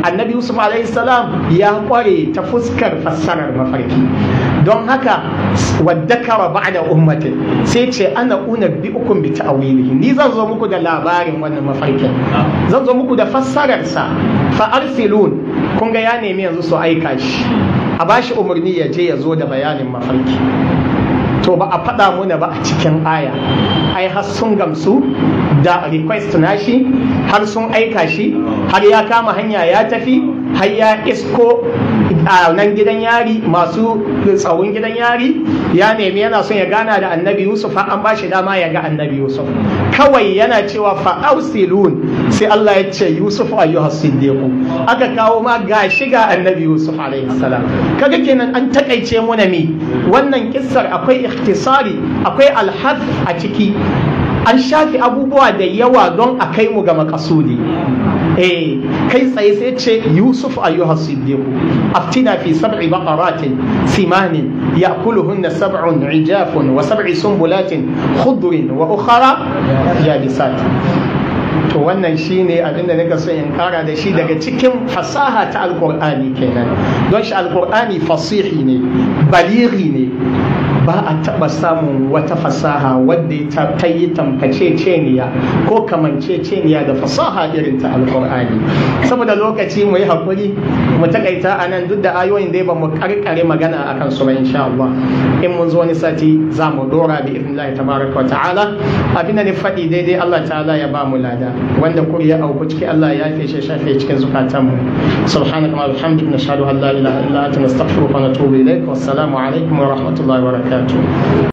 annabi Yusuf alaihi salam ya kware ta fuskar fassarar mafarki, don haka waddakara ba'da ummatin sai ce ana unabbi'ukum bi ta'wilihi, ni zan zo muku da labarin wannan mafarkin, zan zo muku da fassararsa. Fa arsilun, kun ga ya nemi yanzu su aika shi, a bashi umarni ya je ya zo da bayanin mafarki. To ba a faɗa muna ba a cikin aya, ai har sun gamsu da request nashi, har sun aika shi, har ya kama hanya ya tafi, har ya isko a nan gidan yari, masu tsawon gidan yari ya nemi yana son ya gana da annabi Yusuf, an ba shi dama ya ga annabi Yusuf. Kawai yana cewa fa'ausilun, sai Allah ya ce Yusuf ayyuha siddiqu, aka kawo ma gashi ga annabi Yusuf alaihi salam. Kaga kenan an takaice muna mi wannan kissar, akwai ikhtisari, akwai alhaf a ciki, an shafi abubuwa da yawa don a kai mu ga makasudi. Kai tsaye sai ce Yusuf ayyuha siddiqu aftina fi 7 baqaratin simanin ya'kuluhunna 7 ijafun wa 7 sumbulatin khudrin wa ukhra yabisat. To wannan shine abin da nika so in kara da shi daga cikin fasaha ta alqur'ani kenan, don shi alqur'ani fasihi ne, balighi ne, ba a taɓa samun wata fasaha wadda ta yi tamkaceceniya ko kamanceceniya da fasaha irin ta alƙur'ani. Saboda lokaci mu yi haƙuri mu takaita a nan, duk da ayoyin dai ba mu karkare magana akan su ba insha Allah. In mun zo wani sati za mu dora bi idnillahi tabaraka wa ta'ala. Abin da ni faɗi daidai Allah ta'ala ya ba mu lada, wanda kuri ya auku ciki Allah ya yafe shi, shafe cikin zukatan mu. Subhanaka wa bihamdika nashhadu an la ilaha illa anta nastaghfiruka wa natubu ilaik. Wassalamu alaikum wa rahmatullahi wa barakatuh.